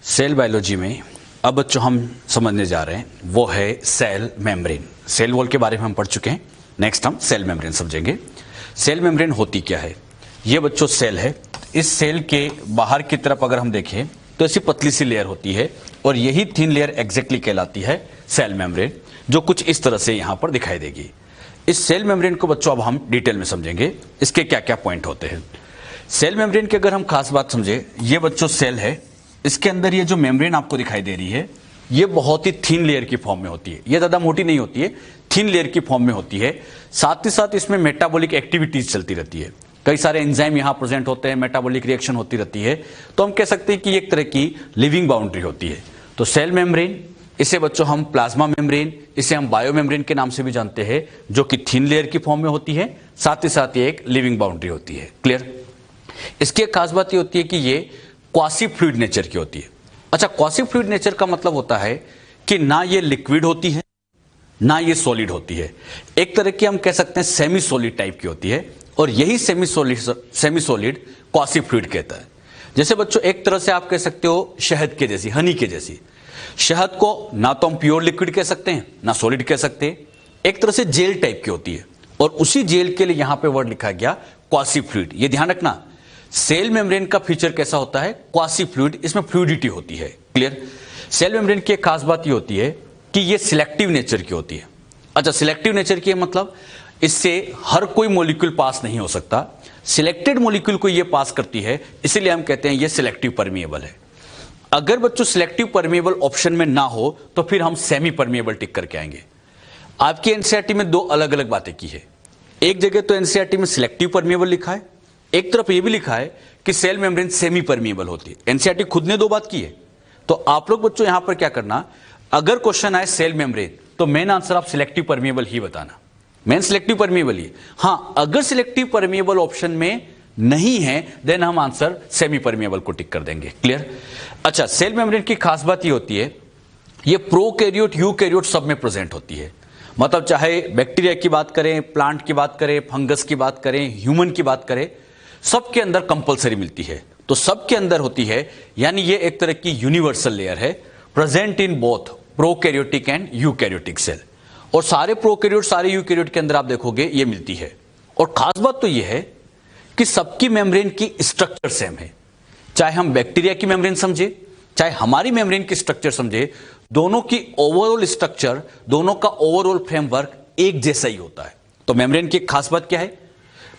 Cell biology में अब बच्चों हम समझने जा रहे हैं वो है सेल मेम्ब्रेन। सेल वॉल के बारे में हम पढ़ चुके हैं, नेक्स्ट हम सेल मेम्ब्रेन समझेंगे। सेल मेम्ब्रेन होती क्या है? ये बच्चों सेल है। इस सेल के बाहर की तरफ अगर हम देखें तो ऐसी पतली सी लेयर होती है और यही थिन लेयर एग्जैक्टली कहलाती है सेल मेम्ब्रेन, जो कुछ इस तरह से यहां पर दिखाई देगी। इस सेल मेम्ब्रेन को बच्चों अब हम डिटेल में समझेंगे, इसके क्या क्या पॉइंट होते हैं। सेल मेम्ब्रेन की अगर हम खास बात समझे, ये बच्चों सेल है, इसके अंदर ये जो मेम्ब्रेन आपको दिखाई दे रही है ये बहुत ही थिन लेयर की फॉर्म में होती है। ये ज्यादा मोटी नहीं होती है, थिन लेयर की फॉर्म में होती है। साथ ही साथ इसमें मेटाबॉलिक एक्टिविटीज चलती रहती है, कई सारे एंजाइम यहां प्रेजेंट होते हैं, मेटाबॉलिक रिएक्शन होती रहती है। तो हम कह सकते हैं कि एक तरह की लिविंग बाउंड्री होती है। तो सेल मेम्ब्रेन, इसे बच्चों हम प्लाज्मा मेम्ब्रेन, इसे हम बायो मेम्ब्रेन के नाम से भी जानते हैं, जो कि थिन लेयर की फॉर्म में होती है। साथ ही साथ ये एक लिविंग बाउंड्री होती है। क्लियर? इसकी एक खास बात ये होती है कि ये क्वासी फ्लूइड नेचर की होती है। अच्छा, क्वासी फ्लूइड नेचर का मतलब होता है कि ना ये लिक्विड होती है ना ये सॉलिड होती है। एक तरह की हम कह सकते हैं सेमी सॉलिड टाइप की होती है, और यही सेमी सॉलिड क्वासी फ्लूइड कहता है। जैसे बच्चों एक तरह से आप कह सकते हो शहद के जैसी, हनी के जैसी। शहद को ना तो हम प्योर लिक्विड कह सकते हैं ना सॉलिड कह सकते हैं, एक तरह से जेल टाइप की होती है। और उसी जेल के लिए यहां पे वर्ड लिखा गया क्वासी फ्लूइड। ये ध्यान रखना, सेल मेम्ब्रेन का फीचर कैसा होता है? क्वासी फ्लूइड, इसमें फ्लूइडिटी होती है। क्लियर? सेल मेम्ब्रेन की एक खास बात ये होती है कि ये सिलेक्टिव नेचर की होती है। अच्छा, सिलेक्टिव नेचर की मतलब इससे हर कोई मॉलिक्यूल पास नहीं हो सकता, सिलेक्टेड मॉलिक्यूल को ये पास करती है, इसीलिए हम कहते हैं ये सिलेक्टिव परमिएबल है। अगर बच्चों सिलेक्टिव परमिएबल ऑप्शन में ना हो तो फिर हम सेमी परमिएबल टिक करके आएंगे। आपकी एनसीईआरटी में दो अलग अलग बातें की है। एक जगह तो एनसीईआरटी में सिलेक्टिव परमिएबल लिखा है, एक तरफ यह भी लिखा है कि सेल मेम्ब्रेन सेमी परमिएबल होती है। एनसीईआरटी खुद ने दो बात की है। तो आप लोग बच्चों यहां पर क्या करना, अगर क्वेश्चन आए सेल मेम्ब्रेन तो मेन आंसर आप सिलेक्टिव परमिएबल ही बताना। मेन सिलेक्टिव परमिएबल ही। हां, अगर सिलेक्टिव परमिएबल ऑप्शन में नहीं है देन हम आंसर सेमी परमिएबल को टिक कर देंगे। क्लियर? अच्छा, सेल मेम्ब्रेन की खास बात ये होती है ये प्रोकैरियोट यूकैरियोट सब में प्रेजेंट होती है। मतलब चाहे बैक्टीरिया की बात करें, प्लांट की बात करें, फंगस की बात करें, ह्यूमन की बात करें, सबके अंदर कंपलसरी मिलती है। तो सबके अंदर होती है, यानी ये एक तरह की यूनिवर्सल लेयर है, present in both prokaryotic and eukaryotic cell. और सारे प्रोकैरियोट सारे यूकैरियोट के अंदर आप देखोगे ये मिलती है। और खास बात तो ये है कि सबकी मेम्ब्रेन की स्ट्रक्चर सेम है। चाहे हम बैक्टीरिया की मेम्ब्रेन समझे, चाहे हमारी मेम्ब्रेन की स्ट्रक्चर समझे, दोनों की ओवरऑल स्ट्रक्चर, दोनों का ओवरऑल फ्रेमवर्क एक जैसा ही होता है। तो मेम्ब्रेन की खास बात क्या है?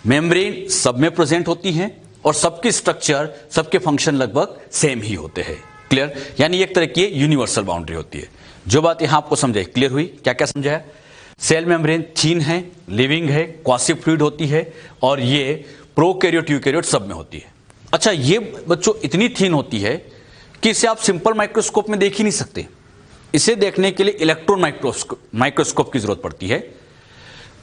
मेम्ब्रेन सब में प्रेजेंट होती है और सबकी स्ट्रक्चर, सबके फंक्शन लगभग सेम ही होते हैं। क्लियर? यानी एक तरह की यूनिवर्सल बाउंड्री होती है। जो बात यहां आपको समझाई, क्लियर हुई? क्या क्या समझाया? सेल मेम्ब्रेन थिन है, लिविंग है, क्वासी फ्लूइड होती है, और ये प्रोकैरियोट यूकैरियोट सब में होती है। अच्छा, ये बच्चों इतनी थिन होती है कि इसे आप सिंपल माइक्रोस्कोप में देख ही नहीं सकते। इसे देखने के लिए इलेक्ट्रॉन माइक्रोस्कोप की जरूरत पड़ती है।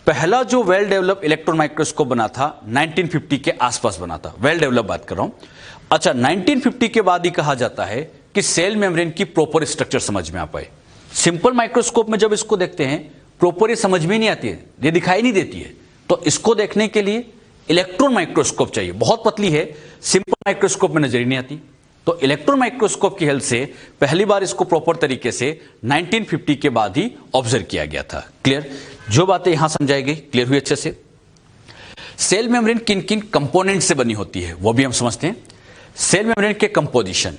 पहला जो वेल डेवलप इलेक्ट्रॉन माइक्रोस्कोप बना था 1950 के आसपास बना था, वेल डेवलप बात कर रहा हूं। अच्छा, 1950 के बाद ही कहा जाता है कि सेल मेम्ब्रेन की प्रॉपर स्ट्रक्चर समझ में आ पाए। सिंपल माइक्रोस्कोप में जब इसको देखते हैं प्रॉपर ये समझ में नहीं आती है, ये दिखाई नहीं देती है। तो इसको देखने के लिए इलेक्ट्रॉन माइक्रोस्कोप चाहिए, बहुत पतली है, सिंपल माइक्रोस्कोप में नजर ही नहीं आती। तो इलेक्ट्रॉन माइक्रोस्कोप की हेल्प से पहली बार इसको प्रॉपर तरीके से 1950 के बाद ही ऑब्जर्व किया गया था। क्लियर? जो बातें यहां समझाई गई क्लियर हुई अच्छे से? सेल मेम्ब्रेन किन किन कंपोनेंट से बनी होती है वो भी हम समझते हैं। सेल मेम्ब्रेन के कंपोजिशन,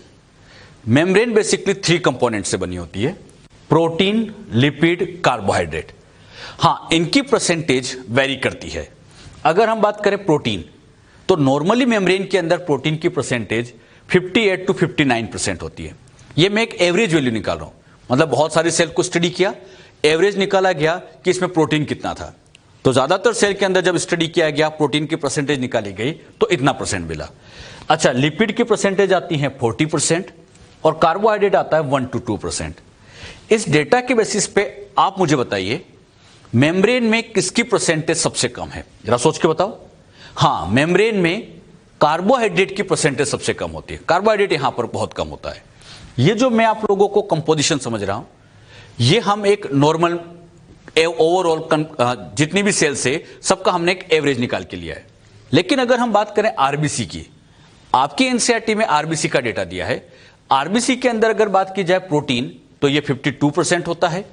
मेम्ब्रेन बेसिकली 3 कंपोनेंट से बनी होती है, प्रोटीन, लिपिड, कार्बोहाइड्रेट। हां, इनकी परसेंटेज वेरी करती है। अगर हम बात करें प्रोटीन, तो नॉर्मली मेम्ब्रेन के अंदर प्रोटीन की परसेंटेज 58 to 59% होती है। ये मैं एक एवरेज वैल्यू निकाल रहा हूं, मतलब बहुत सारी सेल को स्टडी किया, एवरेज निकाला गया कि इसमें प्रोटीन कितना था। तो ज्यादातर सेल के अंदर जब स्टडी किया गया, प्रोटीन की परसेंटेज निकाली गई तो इतना परसेंट मिला। अच्छा, लिपिड की परसेंटेज आती है 40% और कार्बोहाइड्रेट आता है 1 to 2%। इस डेटा के बेसिस पे आप मुझे बताइए मेम्ब्रेन में किसकी परसेंटेज सबसे कम है? जरा सोच के बताओ। हां, मेम्ब्रेन में कार्बोहाइड्रेट की परसेंटेज सबसे कम होती है। कार्बोहाइड्रेट यहां पर बहुत कम होता है। ये जो मैं आप लोगों को कंपोजिशन समझ रहा हूं, ये हम एक नॉर्मल ओवरऑल जितनी भी सेल्स है सबका हमने एक एवरेज निकाल के लिया है। लेकिन अगर हम बात करें आरबीसी की, आपकी एनसीईआरटी में आरबीसी का डेटा दिया है। आरबीसी के अंदर अगर बात की जाए प्रोटीन तो ये 52% होता है,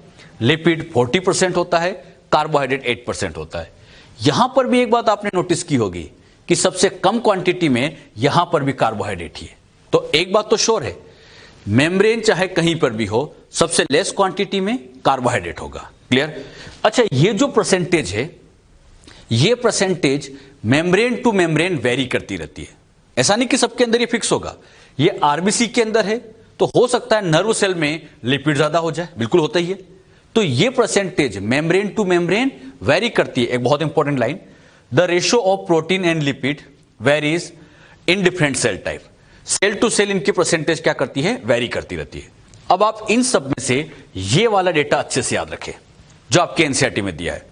लिपिड 40% होता है, कार्बोहाइड्रेट 8% होता है। यहां पर भी एक बात आपने नोटिस की होगी कि सबसे कम क्वांटिटी में यहां पर भी कार्बोहाइड्रेट ही है। तो एक बात तो श्योर है, मेम्ब्रेन चाहे कहीं पर भी हो, सबसे लेस क्वांटिटी में कार्बोहाइड्रेट होगा। क्लियर? अच्छा, ये जो परसेंटेज है, ये percentage membrane to membrane vary करती रहती है। ऐसा नहीं कि सबके अंदर ये फिक्स होगा। ये आरबीसी के अंदर है तो हो सकता है नर्व सेल में लिपिड ज्यादा हो जाए, बिल्कुल होता ही है। तो ये percentage membrane to membrane vary करती है। एक बहुत important line, the ratio of protein and lipid varies in different cell type. Cell to cell इनकी परसेंटेज क्या करती है? वेरी करती रहती है। अब आप इन सब में से ये वाला डेटा अच्छे से याद रखें जो आपके एनसीईआरटी में दिया है।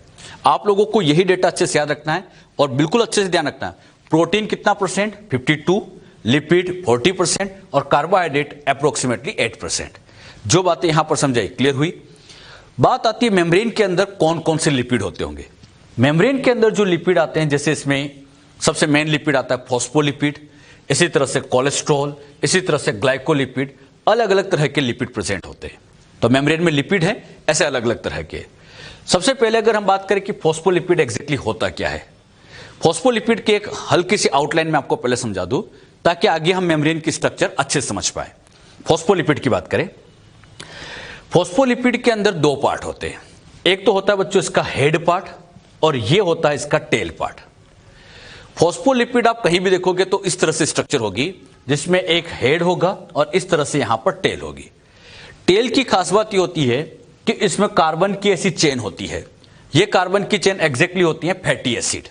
आप लोगों को यही डेटा अच्छे से याद रखना है और बिल्कुल अच्छे से ध्यान रखना है। प्रोटीन कितना परसेंट? 52, लिपिड 40% और कार्बोहाइड्रेट अप्रोक्सीमेटली 8%। जो बातें यहां पर समझाई, क्लियर हुई? बात आती है मेम्ब्रेन के अंदर कौन कौन से लिपिड होते होंगे। मेम्ब्रेन के अंदर जो लिपिड आते हैं, जैसे इसमें सबसे मेन लिपिड आता है फॉस्फोलिपिड, इसी तरह से कोलेस्ट्रॉल, इसी तरह से ग्लाइकोलिपिड, अलग अलग तरह के लिपिड प्रेजेंट होते हैं। तो मेम्ब्रेन में लिपिड है ऐसे अलग अलग तरह के। सबसे पहले अगर हम बात करें कि फॉस्फोलिपिड एग्जैक्टली होता क्या है, फॉस्फोलिपिड की एक हल्की सी आउटलाइन में आपको पहले समझा दूं ताकि आगे हम मेम्ब्रेन की स्ट्रक्चर अच्छे से समझ पाए। फॉस्फोलिपिड की बात करें, फॉस्फोलिपिड के अंदर दो पार्ट होते हैं। एक तो होता है बच्चों इसका हेड पार्ट और ये होता है इसका टेल पार्ट। फॉस्फोलिपिड आप कहीं भी देखोगे तो इस तरह से स्ट्रक्चर होगी जिसमें एक हेड होगा और इस तरह से यहां पर टेल होगी। टेल की खास बात ये होती है कि इसमें कार्बन की ऐसी चेन होती है। ये कार्बन की चेन एग्जैक्टली होती है फैटी एसिड।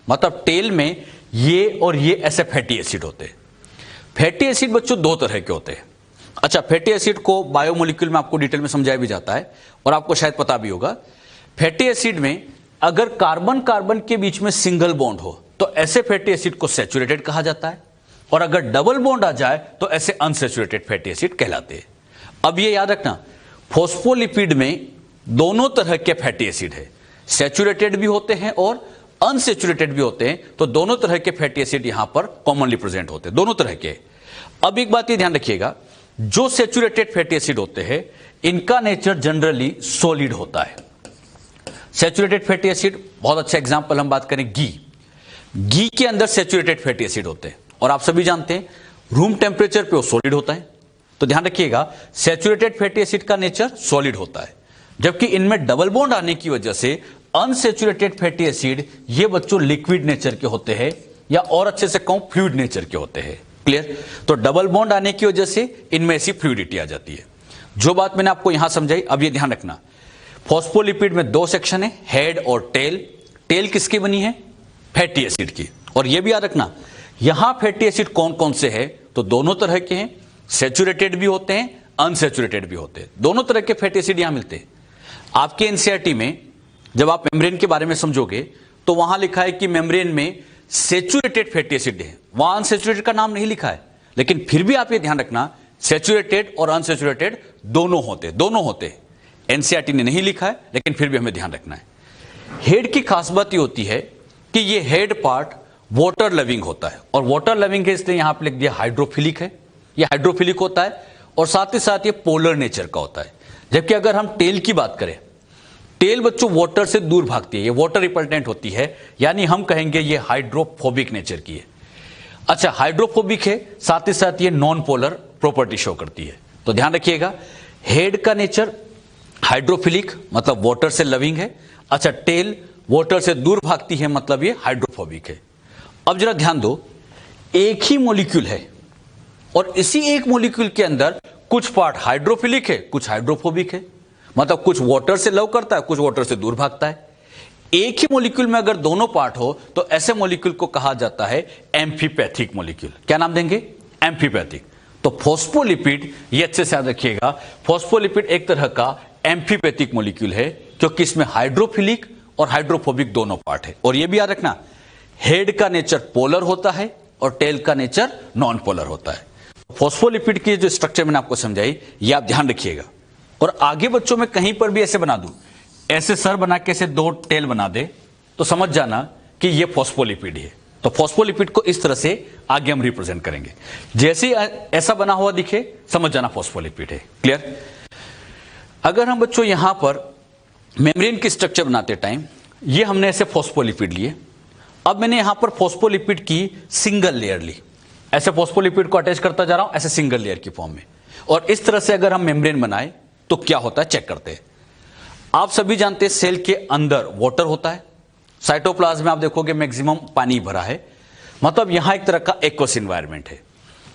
मतलब टेल में ये और ये ऐसे फैटी एसिड होते हैं। फैटी एसिड बच्चों दो तरह के होते हैं। अच्छा, फैटी एसिड को बायोमोलिक्यूल में आपको डिटेल में समझाया भी जाता है और आपको शायद पता भी होगा। फैटी एसिड में अगर कार्बन कार्बन के बीच में सिंगल बॉन्ड हो तो ऐसे फैटी एसिड को सैचुरेटेड कहा जाता है, और अगर डबल बॉन्ड आ जाए तो ऐसे अनसैचुरेटेड फैटी एसिड कहलाते हैं। अब ये याद रखना, फॉस्फोलिपिड में दोनों तरह के फैटी एसिड है, सैचुरेटेड भी होते हैं और अनसैचुरेटेड भी होते हैं। तो दोनों तरह के फैटी एसिड यहां पर कॉमनली प्रेजेंट होते हैं, दोनों तरह के। अब एक बात ये ध्यान रखिएगा, जो सैचुरेटेड फैटी एसिड होते हैं इनका नेचर जनरली सॉलिड होता है। सैचुरेटेड फैटी एसिड, बहुत अच्छा एग्जांपल हम बात करें घी के अंदर सैचुरेटेड फैटी एसिड होते हैं और आप सभी जानते हैं रूम टेम्परेचर पे वो सॉलिड होता है। तो ध्यान रखिएगा, सैचुरेटेड फैटी एसिड का नेचर सॉलिड होता है, जबकि इनमें डबल बॉन्ड आने की वजह से अनसैचुरेटेड फैटी एसिड ये बच्चों लिक्विड नेचर के होते हैं, या और अच्छे से कहूं फ्लूइड नेचर के होते हैं। क्लियर? तो डबल बॉन्ड आने की वजह से इनमें ऐसी फ्लूइडिटी आ जाती है। जो बात मैंने आपको यहां समझाई, अब ये ध्यान रखना, फॉस्फोलिपिड में दो सेक्शन है, हेड और टेल। टेल किसकी बनी है? फैटी एसिड की। और यह भी याद रखना, यहां फैटी एसिड कौन कौन से हैं? तो दोनों तरह के हैं, सैचुरेटेड भी होते हैं, अनसैचुरेटेड भी होते हैं। दोनों तरह के फैटी एसिड यहां मिलते हैं। आपके एनसीईआरटी में जब आप मेम्ब्रेन के बारे में समझोगे तो वहां लिखा है कि मेम्ब्रेन में सैचुरेटेड फैटी एसिड है, वहां अनसैचुरेटेड का नाम नहीं लिखा है। लेकिन फिर भी आप ये ध्यान रखना, सैचुरेटेड और अनसैचुरेटेड दोनों होते हैं। एनसीईआरटी ने नहीं लिखा है लेकिन फिर भी हमें ध्यान रखना है। हेड की खास बात ये होती है कि ये हेड पार्ट वाटर लविंग होता है, और वाटर लविंग है इसलिए यहां पर लिख दिया हाइड्रोफिलिक है। ये हाइड्रोफिलिक होता है और साथ ही साथ ये पोलर नेचर का होता है। जबकि अगर हम टेल की बात करें, टेल बच्चों वाटर से दूर भागती है, ये वाटर रिपल्टेंट होती है, यानी हम कहेंगे ये हाइड्रोफोबिक नेचर की है। अच्छा, हाइड्रोफोबिक है, साथ ही साथ ये नॉन पोलर प्रॉपर्टी शो करती है। तो ध्यान रखिएगा, हेड का नेचर हाइड्रोफिलिक मतलब वाटर से लविंग है। अच्छा, टेल वाटर से दूर भागती है मतलब ये हाइड्रोफोबिक है। अब जरा ध्यान दो, एक ही मॉलिक्यूल है और इसी एक मॉलिक्यूल के अंदर कुछ पार्ट हाइड्रोफिलिक है, कुछ हाइड्रोफोबिक है। मतलब कुछ वाटर से लव करता है, कुछ वाटर से दूर भागता है। एक ही मॉलिक्यूल में अगर दोनों पार्ट हो तो ऐसे मॉलिक्यूल को कहा जाता है एम्फीपैथिक मॉलिक्यूल। क्या नाम देंगे? एम्फीपैथिक। तो फॉस्फोलिपिड, ये अच्छे से याद रखिएगा, फॉस्फोलिपिड एक तरह का एम्फीपैथिक मॉलिक्यूल है क्योंकि इसमें हाइड्रोफिलिक और हाइड्रोफोबिक दोनों पार्ट है। और यह भी याद रखना, हेड का नेचर पोलर होता है और टेल का नेचर नॉन पोलर होता है। फॉस्फोलिपिड की जो स्ट्रक्चर मैंने आपको समझाई, ये आप ध्यान रखिएगा। और आगे बच्चों में कहीं पर भी ऐसे बना दूं, ऐसे सर बना के ऐसे दो टेल बना दे, तो समझ जाना कि ये फॉस्फोलिपिड है। तो फॉस्फोलिपिड को इस तरह से आगे हम रिप्रेजेंट करेंगे। जैसे ऐसा बना हुआ दिखे समझ जाना फॉस्फोलिपिड है। क्लियर? अगर हम बच्चों यहां पर मेम्ब्रेन की स्ट्रक्चर बनाते टाइम ये हमने ऐसे फॉस्फोलिपिड लिए, अब मैंने यहां पर फॉस्फोलिपिड की सिंगल लेयर ली, ऐसे फॉस्फोलिपिड को अटैच करता जा रहा हूं ऐसे सिंगल लेयर की फॉर्म में, और इस तरह से अगर हम मेम्ब्रेन बनाए तो क्या होता है चेक करते हैं। आप सभी जानते हैं सेल के अंदर वाटर होता है, साइटोप्लाज्म में आप देखोगे मैक्सिमम पानी भरा है, मतलब यहां एक तरह का एक्वस एनवायरनमेंट है।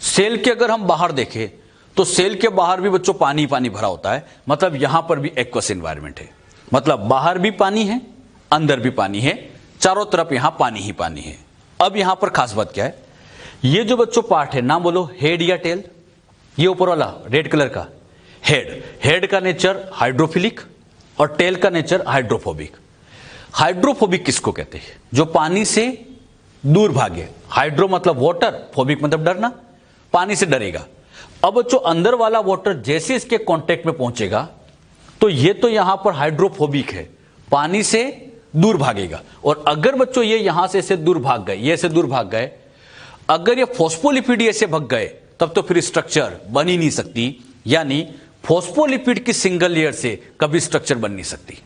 सेल के अगर हम बाहर देखें तो सेल के बाहर भी बच्चों पानी पानी भरा होता है, मतलब यहां पर भी एक्वस एनवायरनमेंट है, मतलब बाहर भी पानी है अंदर भी पानी है, चारों तरफ यहां पानी ही पानी है। अब यहां पर खास बात क्या है, ये जो बच्चों पार्ट है नाम बोलो हेड या टेल, ये ऊपर वाला रेड कलर का हेड का नेचर हाइड्रोफिलिक और टेल का नेचर हाइड्रोफोबिक। हाइड्रोफोबिक किसको कहते हैं? जो पानी से दूर भागे, हाइड्रो मतलब वाटर, फोबिक मतलब डरना, पानी से डरेगा। अब बच्चों अंदर वाला वाटर जैसे इसके कांटेक्ट में पहुंचेगा तो ये तो यहां पर हाइड्रोफोबिक है, पानी से दूर भागेगा, और अगर बच्चों ये यहां से ऐसे दूर भाग गए, ये ऐसे दूर भाग गए, अगर ये फॉस्फोलिपिड ऐसे भाग गए तब तो फिर स्ट्रक्चर बन ही नहीं सकती, यानी फॉस्फोलिपिड की सिंगल लेयर से कभी स्ट्रक्चर बन नहीं सकती।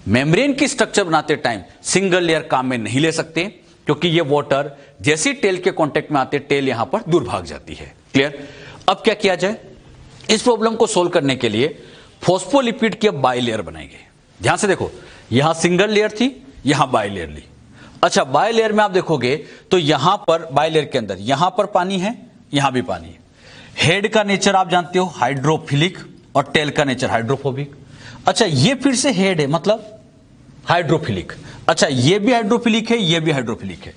मेम्ब्रेन की स्ट्रक्चर बनाते टाइम सिंगल लेयर काम में नहीं ले सकते, क्योंकि ये वाटर जैसे टेल के कांटेक्ट में आते टेल यहां पर दूर भाग जाती है। क्लियर? अब क्या किया जाए, इस प्रॉब्लम को सोल्व करने के लिए फॉस्फोलिपिड की अब बाई लेयर बनाएंगे। ध्यान से देखो, यहां सिंगल लेयर थी, यहां बाई लेयर ली। अच्छा, बाई लेयर में आप देखोगे तो यहां पर बाई लेयर के अंदर यहां पर पानी है, यहां भी पानी है। हेड का नेचर आप जानते हो हाइड्रोफिलिक और टेल का नेचर हाइड्रोफोबिक। अच्छा, ये फिर से हेड है मतलब हाइड्रोफिलिक। अच्छा, ये भी हाइड्रोफिलिक है, ये भी हाइड्रोफिलिक है।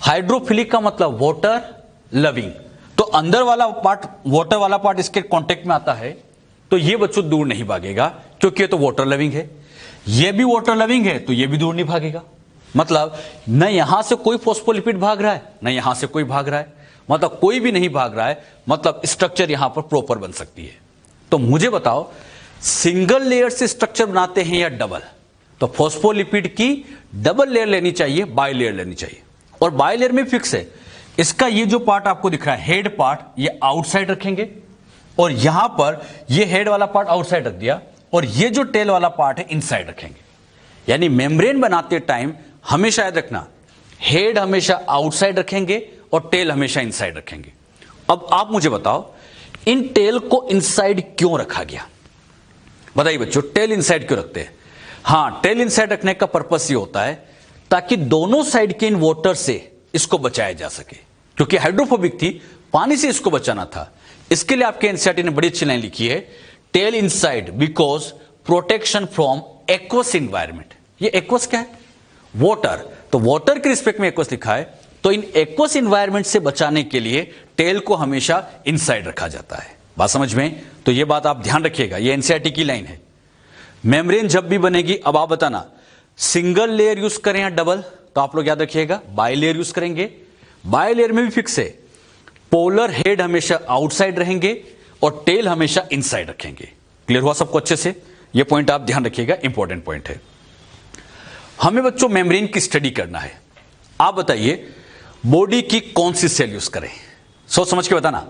हाइड्रोफिलिक का मतलब वाटर लविंग, तो अंदर वाला पार्ट, वाटर वाला पार्ट इसके कांटेक्ट में आता है तो ये बच्चों दूर नहीं भागेगा, क्योंकि ये तो वाटर लविंग है। ये भी वाटर लविंग है तो ये भी दूर नहीं भागेगा, मतलब न यहां से कोई फॉस्फोलिपिड भाग रहा है न यहां से कोई भाग रहा है, मतलब कोई भी नहीं भाग रहा है, मतलब स्ट्रक्चर यहां पर प्रॉपर बन सकती है। तो मुझे बताओ सिंगल लेयर से स्ट्रक्चर बनाते हैं या डबल? तो फॉस्फोलिपिड की डबल लेयर लेनी चाहिए, बाई लेयर लेनी चाहिए, और बाई लेयर में फिक्स है इसका ये जो पार्ट आपको दिख रहा है हेड पार्ट, ये आउटसाइड रखेंगे, और यहां पर ये हेड वाला पार्ट आउटसाइड रख दिया, और ये जो टेल वाला पार्ट है इनसाइड रखेंगे। यानी मेम्ब्रेन बनाते टाइम हमेशा याद रखना, हेड हमेशा आउटसाइड रखेंगे और टेल हमेशा इनसाइड रखेंगे। अब आप मुझे बताओ इन टेल को इनसाइड क्यों रखा गया? बताइए बच्चों, टेल इनसाइड क्यों रखते हैं? हां, टेल इनसाइड रखने का पर्पस ये होता है ताकि दोनों साइड के इन वाटर से इसको बचाया जा सके, क्योंकि हाइड्रोफोबिक थी, पानी से इसको बचाना था। इसके लिए आपके एनसीईआरटी ने बड़ी अच्छी लाइन लिखी है, tail inside because protection from aqueous environment. ये एक्वस क्या है? वाटर, तो वाटर के रिस्पेक्ट में एक्वस लिखा है, तो इन एक्वस एनवायरनमेंट से बचाने के लिए टेल को हमेशा इनसाइड रखा जाता है। बात समझ में? तो ये बात आप ध्यान रखिएगा, ये एनसीईआरटी की लाइन है। मेम्ब्रेन जब भी बनेगी, अब आप बताना सिंगल लेयर यूज करें या डबल? तो आप लोग याद रखिएगा बाई लेयर यूज करेंगे। बाई लेयर में भी फिक्स है, पोलर हेड हमेशा आउटसाइड रहेंगे और टेल हमेशा इनसाइड रखेंगे। क्लियर हुआ सबको अच्छे से? ये पॉइंट आप ध्यान रखिएगा, इंपॉर्टेंट पॉइंट है। हमें बच्चों मेम्ब्रेन की स्टडी करना है। आप बताइए बॉडी की कौन सी सेल यूज करें? सोच समझ के बताना,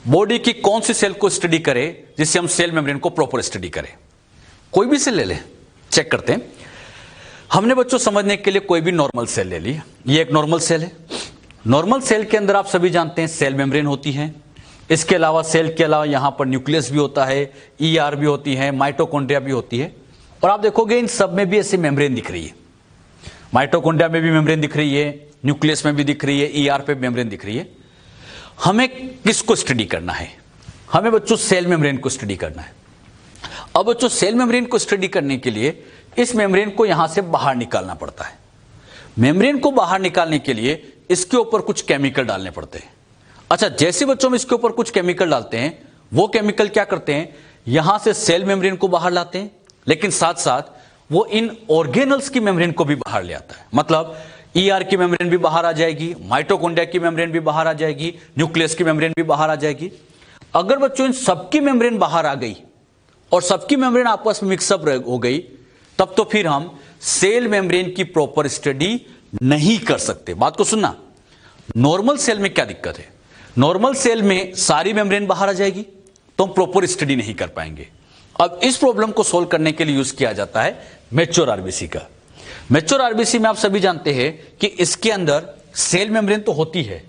बॉडी की कौन सी सेल को स्टडी करें जिससे हम सेल मेम्ब्रेन को प्रॉपर स्टडी करें? कोई भी सेल ले लें, चेक करते हैं। हमने बच्चों समझने के लिए कोई भी नॉर्मल सेल ले ली, ये एक नॉर्मल सेल है। नॉर्मल सेल के अंदर आप सभी जानते हैं सेल मेम्ब्रेन होती है। इसके अलावा सेल के अलावा यहां पर न्यूक्लियस भी होता है, ईआर भी होती है, माइटोकॉन्ड्रिया भी होती है, और आप देखोगे इन सब में भी ऐसी मेम्ब्रेन दिख रही है। माइटोकॉन्ड्रिया में भी मेम्ब्रेन दिख रही है, न्यूक्लियस में भी दिख रही है, ईआर पे मेम्ब्रेन दिख रही है। हमें किसको स्टडी करना है? हमें बच्चों सेल मेम्ब्रेन को स्टडी करना है। अब बच्चों सेल मेम्ब्रेन को स्टडी करने के लिए इस मेम्ब्रेन को यहां से बाहर निकालना पड़ता है। मेम्ब्रेन को बाहर निकालने के लिए इसके ऊपर कुछ केमिकल डालने पड़ते हैं। अच्छा, जैसे बच्चों में इसके ऊपर कुछ केमिकल डालते हैं, वो केमिकल क्या करते हैं, यहां से सेल मेम्ब्रेन को बाहर लाते हैं, लेकिन साथ साथ वो इन ऑर्गेनल्स की मेम्ब्रेन को भी बाहर ले आता है। मतलब ईआर की मेम्ब्रेन भी बाहर आ जाएगी, माइटोकॉन्ड्रिया की मेम्ब्रेन भी बाहर आ जाएगी, न्यूक्लियस की मेम्ब्रेन भी बाहर आ जाएगी। अगर बच्चों इन सबकी मेम्ब्रेन बाहर आ गई और सबकी मेम्ब्रेन आपस में मिक्सअप हो गई, तब तो फिर हम सेल मेम्ब्रेन की प्रॉपर स्टडी नहीं कर सकते। बात को सुनना, नॉर्मल सेल में क्या दिक्कत है, नॉर्मल सेल में सारी मेम्ब्रेन बाहर आ जाएगी तो हम प्रॉपर स्टडी नहीं कर पाएंगे। अब इस प्रॉब्लम को सोल्व करने के लिए यूज किया जाता है मैच्योर आरबीसी का। मैच्योर आरबीसी में आप सभी जानते हैं कि इसके अंदर सेल मेम्ब्रेन तो होती है,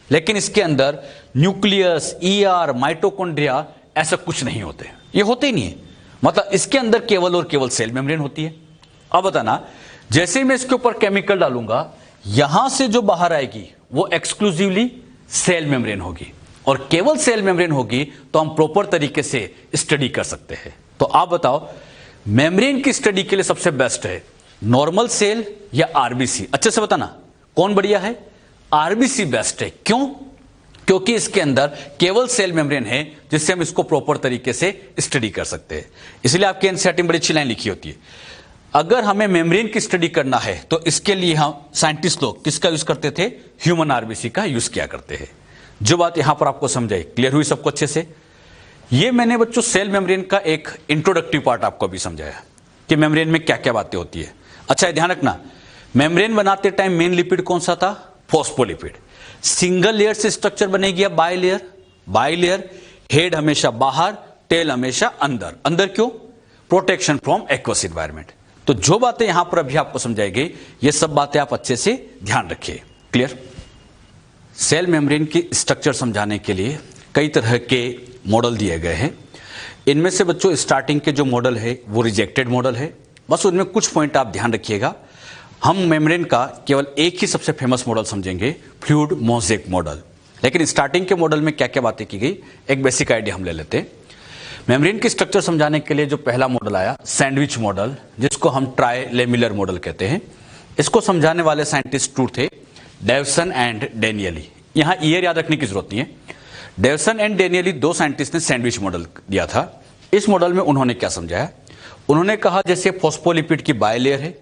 लेकिन इसके अंदर न्यूक्लियस, ईआर, माइटोकॉन्ड्रिया ऐसा कुछ नहीं होते, ये होते ही नहीं है। मतलब इसके अंदर केवल और केवल सेल मेम्ब्रेन होती है। अब बताना, जैसे मैं इसके ऊपर केमिकल डालूंगा, यहां से जो बाहर आएगी वो एक्सक्लूसिवली सेल मेम्ब्रेन होगी, और केवल सेल मेम्ब्रेन होगी तो हम प्रॉपर तरीके से स्टडी कर सकते हैं। तो आप बताओ, मेम्ब्रेन की स्टडी के लिए सबसे बेस्ट है नॉर्मल सेल या आरबीसी? अच्छे से बताना कौन बढ़िया है। आरबीसी बेस्ट है। क्यों? क्योंकि इसके अंदर केवल सेल मेम्ब्रेन है जिससे हम इसको प्रॉपर तरीके से स्टडी कर सकते हैं। इसलिए आपके एनसीईआरटी में बड़ी अच्छी लाइन लिखी होती है, अगर हमें मेम्ब्रेन की स्टडी करना है तो इसके लिए हम साइंटिस्ट लोग किसका यूज करते थे? ह्यूमन आरबीसी का यूज किया करते हैं। जो बात यहां पर आपको समझाई, क्लियर हुई सबको अच्छे से? ये मैंने बच्चों सेल मेम्ब्रेन का एक इंट्रोडक्टिव पार्ट आपको भी समझाया कि मेम्ब्रेन में क्या क्या बातें होती है। अच्छा, ध्यान रखना, मेम्ब्रेन बनाते टाइम मेन लिपिड कौन सा था? फॉस्फोलिपिड। सिंगल लेयर से स्ट्रक्चर बनेगी या by layer? By layer. Head हमेशा बाहर, टेल हमेशा अंदर। अंदर क्यों? Protection from aqueous environment. तो जो बातें यहां पर अभी आपको समझाई गई, ये सब बातें आप अच्छे से ध्यान रखिए। क्लियर? सेल मेम्ब्रेन की स्ट्रक्चर समझाने के लिए कई तरह के मॉडल दिए गए हैं। इनमें से बच्चों स्टार्टिंग के जो मॉडल है वो रिजेक्टेड मॉडल है। बस उनमें कुछ पॉइंट आप ध्यान रखिएगा। हम मेम्ब्रेन का केवल एक ही सबसे फेमस मॉडल समझेंगे, फ्लूइड मोज़ेक मॉडल। लेकिन स्टार्टिंग के मॉडल में क्या क्या बातें की गई, एक बेसिक आइडिया हम ले लेते हैं। मेम्ब्रेन की स्ट्रक्चर समझाने के लिए जो पहला मॉडल आया, सैंडविच मॉडल, जिसको हम ट्राइलेमिलर मॉडल कहते हैं। इसको समझाने वाले साइंटिस्ट टू थे, डेवसन एंड डेनियली। यहां ईयर याद रखने की जरूरत नहीं है। डेवसन एंड डेनियली दो साइंटिस्ट ने सैंडविच मॉडल दिया था। इस मॉडल में उन्होंने क्या समझाया? उन्होंने कहा जैसे फॉस्फोलिपिड की बायलेयर है,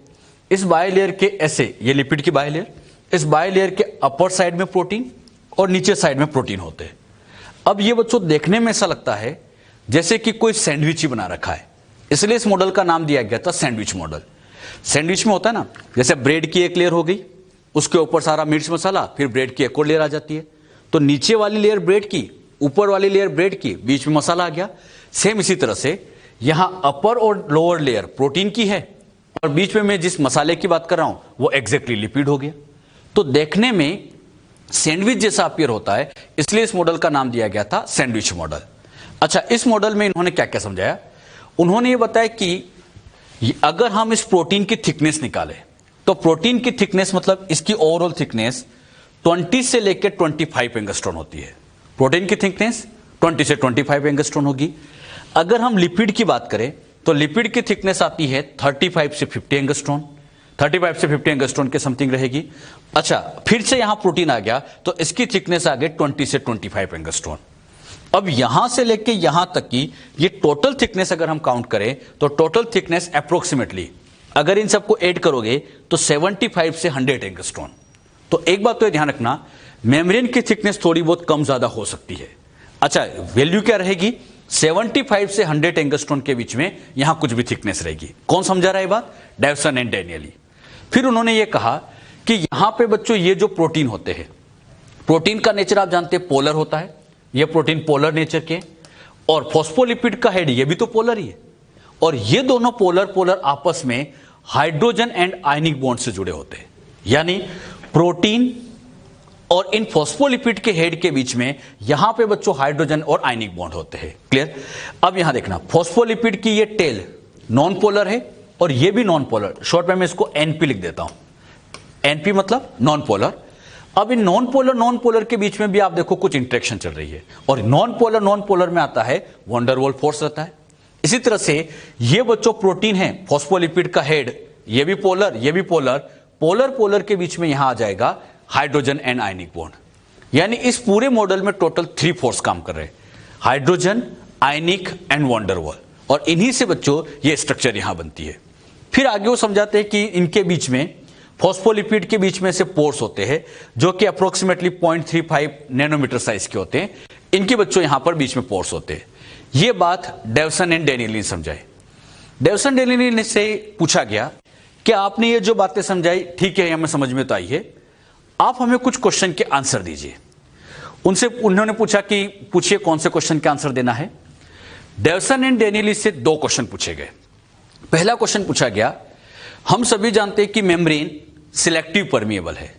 इस बायलेयर के ऐसे, ये लिपिड की बायलेयर, इस बायलेयर के अपर साइड में प्रोटीन और नीचे साइड में प्रोटीन होते हैं। अब ये बच्चों देखने में ऐसा लगता है जैसे कि कोई सैंडविच ही बना रखा है, इसलिए इस मॉडल का नाम दिया गया था सैंडविच मॉडल। सैंडविच में होता है ना, जैसे ब्रेड की एक लेयर हो गई, उसके ऊपर सारा मिर्च मसाला, फिर ब्रेड की एक और लेयर आ जाती है। तो नीचे वाली लेयर ब्रेड की, ऊपर वाली लेयर ब्रेड की, बीच में मसाला आ गया। सेम इसी तरह से यहां अपर और लोअर लेयर प्रोटीन की है, और बीच में मैं जिस मसाले की बात कर रहा हूं वो एग्जैक्टली लिपिड हो गया। तो देखने में सैंडविच जैसा अपीयर होता है, इसलिए इस मॉडल का नाम दिया गया था सैंडविच मॉडल। अच्छा, इस मॉडल में इन्होंने क्या क्या समझाया? उन्होंने ये बताया कि अगर हम इस प्रोटीन की थिकनेस निकालें, तो प्रोटीन की थिकनेस मतलब इसकी ओवरऑल थिकनेस 20 से लेकर 25 एंगस्ट्रॉन होती है। प्रोटीन की थिकनेस 20 से 25 एंगस्ट्रॉन होगी। अगर हम लिपिड की बात करें तो लिपिड की थिकनेस आती है 35 से 50 एंगस्ट्रॉन, 35 से 50 एंगस्ट्रॉन के समथिंग रहेगी। अच्छा, फिर से यहां प्रोटीन आ गया तो इसकी थिकनेस आ गई 20 से 25 एंगस्ट्रॉन। अब यहां से लेके यहां तक की ये टोटल थिकनेस अगर हम काउंट करें तो टोटल थिकनेस अप्रोक्सीमेटली, अगर इन सबको ऐड करोगे तो 75 से 100 एंगस्ट्रॉन। तो एक बात तो ध्यान रखना, मेम्ब्रेन की थिकनेस थोड़ी बहुत कम ज्यादा हो सकती है। अच्छा, वैल्यू क्या रहेगी? 75 से 100 एंगस्ट्रॉन के बीच में यहां कुछ भी थिकनेस रहेगी। कौन समझा रहा है बात? Dawson and Daniely. फिर उन्होंने ये कहा कि यहां पे बच्चों ये जो प्रोटीन होते हैं, प्रोटीन का नेचर आप जानते हैं पोलर होता है, ये प्रोटीन पोलर नेचर के, और फॉस्फोलिपिड का हेड ये भी तो पोलर ही है, और ये दोनों पोलर पोलर आपस में हाइड्रोजन एंड आयनिक बॉन्ड से जुड़े होते हैं। यानी प्रोटीन और इन फॉस्फोलिपिड के हेड के बीच में यहां पे बच्चों हाइड्रोजन और आयनिक बॉन्ड होते हैं। क्लियर? अब यहां देखना, फॉस्फोलिपिड की ये टेल नॉन पोलर है और ये भी नॉन पोलर, शॉर्ट में मैं इसको एनपी लिख देता हूं। एनपी मतलब नॉन पोलर। अब इन नॉन पोलर के बीच में भी आप देखो कुछ इंटरेक्शन चल रही है, और नॉन पोलर में आता है वंडर वॉल फोर्स रहता है। इसी तरह से ये बच्चों प्रोटीन है, फॉस्फोलिपिड का हेड ये भी पोलर, ये भी पोलर, पोलर के बीच में यहां आ जाएगा हाइड्रोजन एंड आयनिक बॉन्ड। यानी इस पूरे मॉडल में टोटल 3 फोर्स काम कर रहे हैं, hydrogen, ionic and wonder wall, और इन्हीं से बच्चों ये स्ट्रक्चर यहां बनती है। फिर आगे वो समझाते हैं कि इनके बीच में, फॉस्फोलिपिड के बीच में से पोर्स होते हैं जो कि अप्रोक्सीमेटली 0.35 नैनोमीटर साइज के होते हैं। इनके बच्चों यहां पर बीच में पोर्स होते हैं। यह बात डेवसन एंड डेनियली ने समझाई। डेवसन डेनियली से पूछा गया कि आपने ये जो बातें समझाई ठीक है, हमें समझ में तो आई है, आप हमें कुछ क्वेश्चन के आंसर दीजिए। उन्होंने पूछा कि पूछिए कौन से क्वेश्चन के आंसर देना है। डेवसन एंड डेनियली से 2 क्वेश्चन पूछे गए। पहला क्वेश्चन पूछा गया, हम सभी जानते हैं कि मेम्ब्रेन सिलेक्टिव परमिएबल है,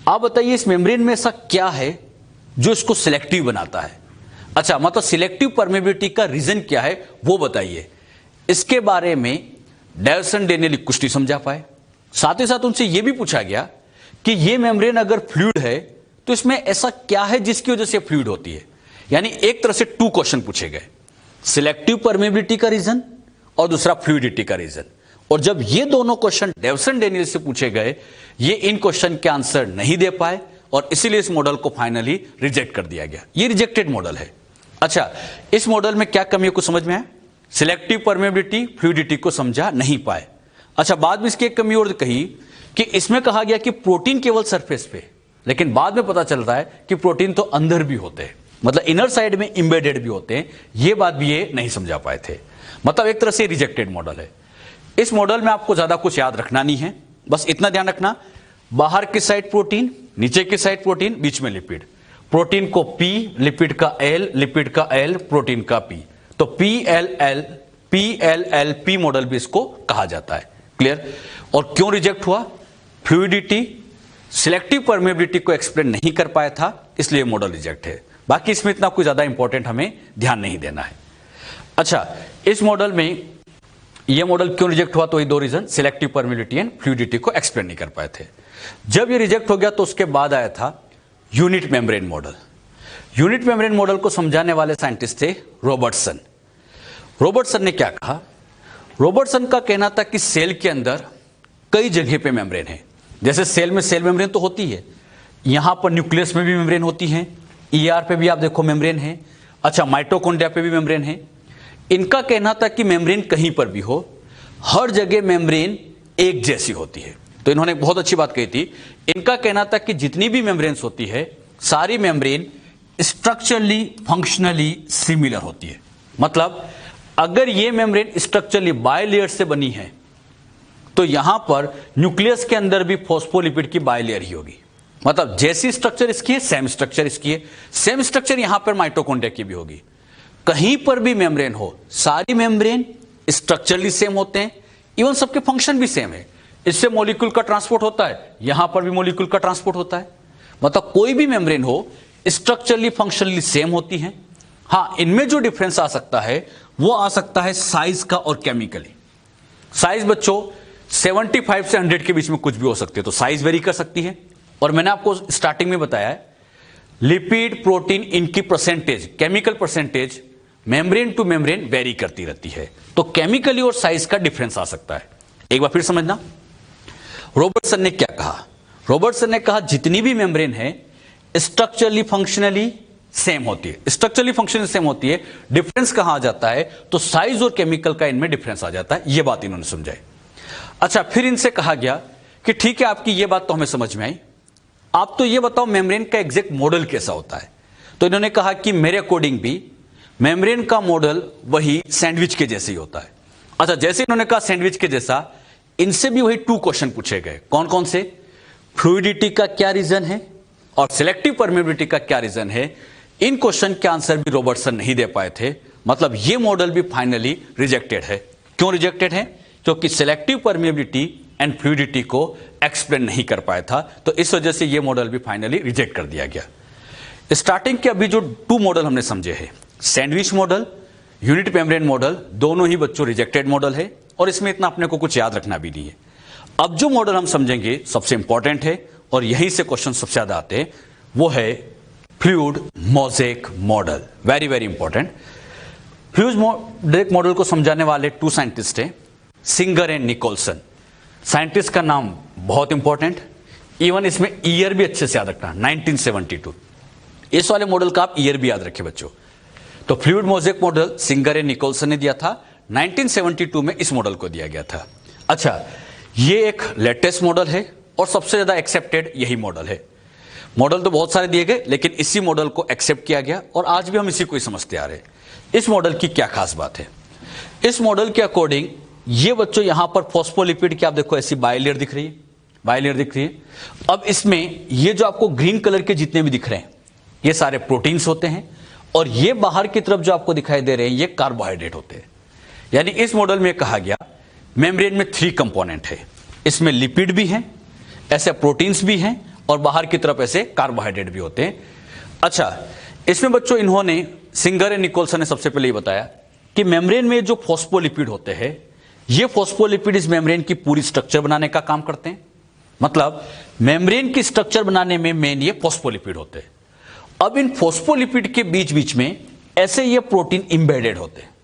आप बताइए इस मेम्ब्रेन में ऐसा क्या है जो इसको सिलेक्टिव बनाता है। अच्छा, मतलब सिलेक्टिव परमिएबिलिटी का रीजन क्या है वो बताइए। इसके बारे में डेवसन डेनियली कुछ नहीं समझा पाए। साथ ही साथ उनसे यह भी पूछा गया कि यह मेम्ब्रेन अगर फ्लूइड है तो इसमें ऐसा क्या है जिसकी वजह से फ्लूइड होती है। यानी एक तरह से 2 क्वेश्चन पूछे गए, सिलेक्टिव परमिएबिलिटी का रीजन और दूसरा फ्लूइडिटी का रीजन। और जब ये दोनों क्वेश्चन डेवसन डेनियल से पूछे गए, ये इन क्वेश्चन के आंसर नहीं दे पाए और इसीलिए इस मॉडल को फाइनली रिजेक्ट कर दिया गया। ये रिजेक्टेड मॉडल है। अच्छा, इस मॉडल में क्या कमी है कुछ समझ में आया? सिलेक्टिव परमिएबिलिटी, फ्लूइडिटी को समझा नहीं पाए। अच्छा, बाद में इसकी एक कमी और कही कि इसमें कहा गया कि प्रोटीन केवल सरफेस पे, लेकिन बाद में पता चलता है कि प्रोटीन तो अंदर भी होते हैं, मतलब इनर साइड में इंबेडेड भी होते हैं। ये बात भी ये नहीं समझा पाए थे। मतलब एक तरह से रिजेक्टेड मॉडल है। इस मॉडल में आपको ज्यादा कुछ याद रखना नहीं है, बस इतना ध्यान रखना, बाहर की साइड प्रोटीन, नीचे की साइड प्रोटीन, बीच में लिपिड। प्रोटीन को P, लिपिड का L, लिपिड का L, प्रोटीन का P। तो PLLP मॉडल भी इसको कहा जाता है। क्लियर? और क्यों रिजेक्ट हुआ? फ्लूइडिटी, सिलेक्टिव परमिएबिलिटी को एक्सप्लेन नहीं कर पाया था, इसलिए मॉडल रिजेक्ट है। बाकी इसमें इतना कोई ज्यादा इंपॉर्टेंट हमें ध्यान नहीं देना है। अच्छा, इस मॉडल में ये मॉडल क्यों रिजेक्ट हुआ? तो ये 2 reason, selective permeability and fluidity को एक्सप्लेन नहीं कर पाए थे। जब ये रिजेक्ट हो गया तो उसके बाद आया था unit membrane model. Unit membrane model को समझाने वाले साइंटिस्ट थे रॉबर्टसन। रॉबर्टसन ने क्या कहा? रॉबर्टसन का कहना था कि सेल के अंदर कई जगह पे मेम्ब्रेन है। जैसे सेल में सेल मेम्ब्रेन तो होती है, यहां पर न्यूक्लियस में भी मेम्ब्रेन होती है, ER पे भी आप देखो मेम्ब्रेन है। अच्छा, माइटोकॉन्ड्रिया पे भी मेम्ब्रेन है। इनका कहना था कि मेम्ब्रेन कहीं पर भी हो, हर जगह मेम्ब्रेन एक जैसी होती है। तो इन्होंने बहुत अच्छी बात कही थी। इनका कहना था कि जितनी भी मेम्ब्रेन्स होती है, सारी मेम्ब्रेन स्ट्रक्चरली फंक्शनली सिमिलर होती है। मतलब अगर ये मेम्ब्रेन स्ट्रक्चरली बायलेयर से बनी है तो यहां पर न्यूक्लियस के अंदर भी फॉस्फोलिपिड की बायलेयर ही होगी। मतलब जैसी स्ट्रक्चर इसकी है, सेम स्ट्रक्चर इसकी है, सेम स्ट्रक्चर यहां पर माइटोकॉन्ड्रिया की भी होगी। कहीं पर भी मेम्ब्रेन हो, सारी मेम्ब्रेन स्ट्रक्चरली सेम होते हैं, इवन सबके फंक्शन भी सेम है। इससे मॉलिक्यूल का ट्रांसपोर्ट होता है, यहां पर भी मॉलिक्यूल का ट्रांसपोर्ट होता है। मतलब कोई भी मेम्ब्रेन हो, स्ट्रक्चरली फंक्शनली सेम होती है। हां, इनमें जो डिफरेंस आ सकता है वो आ सकता है साइज का और केमिकली। साइज बच्चों 75 से 100 के बीच में कुछ भी हो सकती है, तो साइज वेरी कर सकती है। और मैंने आपको स्टार्टिंग में बताया है, लिपिड, प्रोटीन, इनकी percentage, chemical percentage membrane to membrane vary करती रहती है। तो केमिकली और साइज का डिफरेंस आ सकता है। एक बार फिर समझना, रॉबर्टसन ने क्या कहा? रॉबर्टसन ने कहा जितनी भी मेम्ब्रेन है स्ट्रक्चरली फंक्शनली सेम होती है। स्ट्रक्चरली फंक्शनली सेम होती है। डिफरेंस कहां आ जाता है? तो साइज और केमिकल का इनमें डिफरेंस आ जाता है। यह बात इन्होंने समझाई। अच्छा, फिर इनसे कहा गया कि ठीक है, आपकी यह बात तो हमें समझ में आई, आप तो ये बताओ मेम्ब्रेन का एग्जैक्ट मॉडल कैसा होता है। तो इन्होंने कहा कि मेरे अकॉर्डिंग भी मेम्ब्रेन का मॉडल वही सैंडविच के जैसे ही होता है। अच्छा, जैसे इन्होंने कहा सैंडविच के जैसा, इनसे भी वही 2 क्वेश्चन पूछे गए। कौन कौन से? फ्लूइडिटी का क्या रीजन है और सिलेक्टिव परमिएबिलिटी का क्या रीजन है। इन क्वेश्चन के आंसर भी रॉबर्टसन नहीं दे पाए थे। मतलब ये मॉडल भी फाइनली रिजेक्टेड है। क्यों रिजेक्टेड है? क्योंकि सिलेक्टिव परमिएबिलिटी एंड फ्लूइडिटी को एक्सप्लेन नहीं कर पाया था। तो इस वजह से ये मॉडल भी फाइनली रिजेक्ट कर दिया गया। स्टार्टिंग के अभी जो 2 मॉडल हमने समझे हैं, sandwich model, unit membrane model, दोनों ही बच्चों रिजेक्टेड मॉडल है और इसमें इतना अपने को कुछ याद रखना भी नहीं है। अब जो मॉडल हम समझेंगे सबसे इंपॉर्टेंट है और यहीं से क्वेश्चन सबसे ज्यादा आते हैं, वो है fluid mosaic model. Very very important. Fluid mosaic model को समझाने वाले 2 साइंटिस्ट हैं, सिंगर एंड निकोलसन। साइंटिस्ट का नाम बहुत इंपॉर्टेंट, इवन इसमें ईयर भी अच्छे से याद रखना, 1972। इस वाले मॉडल का आप ईयर भी याद रखें बच्चों। तो fluid mosaic model Singer and Nicolson ने दिया था, 1972 में इस मॉडल को दिया गया था। अच्छा, ये एक लेटेस्ट मॉडल है और सबसे ज्यादा एक्सेप्टेड यही मॉडल है। मॉडल तो बहुत सारे दिए गए, लेकिन इसी मॉडल को एक्सेप्ट किया गया और आज भी हम इसी को ही समझते आ रहे हैं। इस मॉडल की क्या खास बात है? इस मॉडल के अकॉर्डिंग ये बच्चों यहां पर फॉस्फोलिपिड की आप देखो ऐसी बाइलेयर दिख रही है, बाइलेयर दिख रही है। अब इसमें ये जो आपको ग्रीन कलर के जितने भी दिख रहे हैं ये सारे प्रोटीन्स होते हैं, और ये बाहर की तरफ जो आपको दिखाई दे रहे हैं ये कार्बोहाइड्रेट होते हैं। यानी इस मॉडल में कहा गया मेम्ब्रेन में 3 कंपोनेंट है, इसमें लिपिड भी हैं, ऐसे प्रोटीन्स भी हैं, और बाहर की तरफ ऐसे कार्बोहाइड्रेट भी होते हैं। अच्छा, इसमें बच्चों इन्होंने सिंगर एंड निकोलसन ने सबसे पहले ये बताया कि मेम्ब्रेन में जो फॉस्फोलिपिड होते हैं ये फॉस्फोलिपिड इस मेम्ब्रेन की पूरी स्ट्रक्चर बनाने का काम करते हैं। मतलब मेम्ब्रेन की स्ट्रक्चर बनाने में मेन ये फॉस्फोलिपिड होते हैं। अब इन फॉस्फोलिपिड के बीच बीच में ऐसे ये प्रोटीन इंबेडेड होते हैं।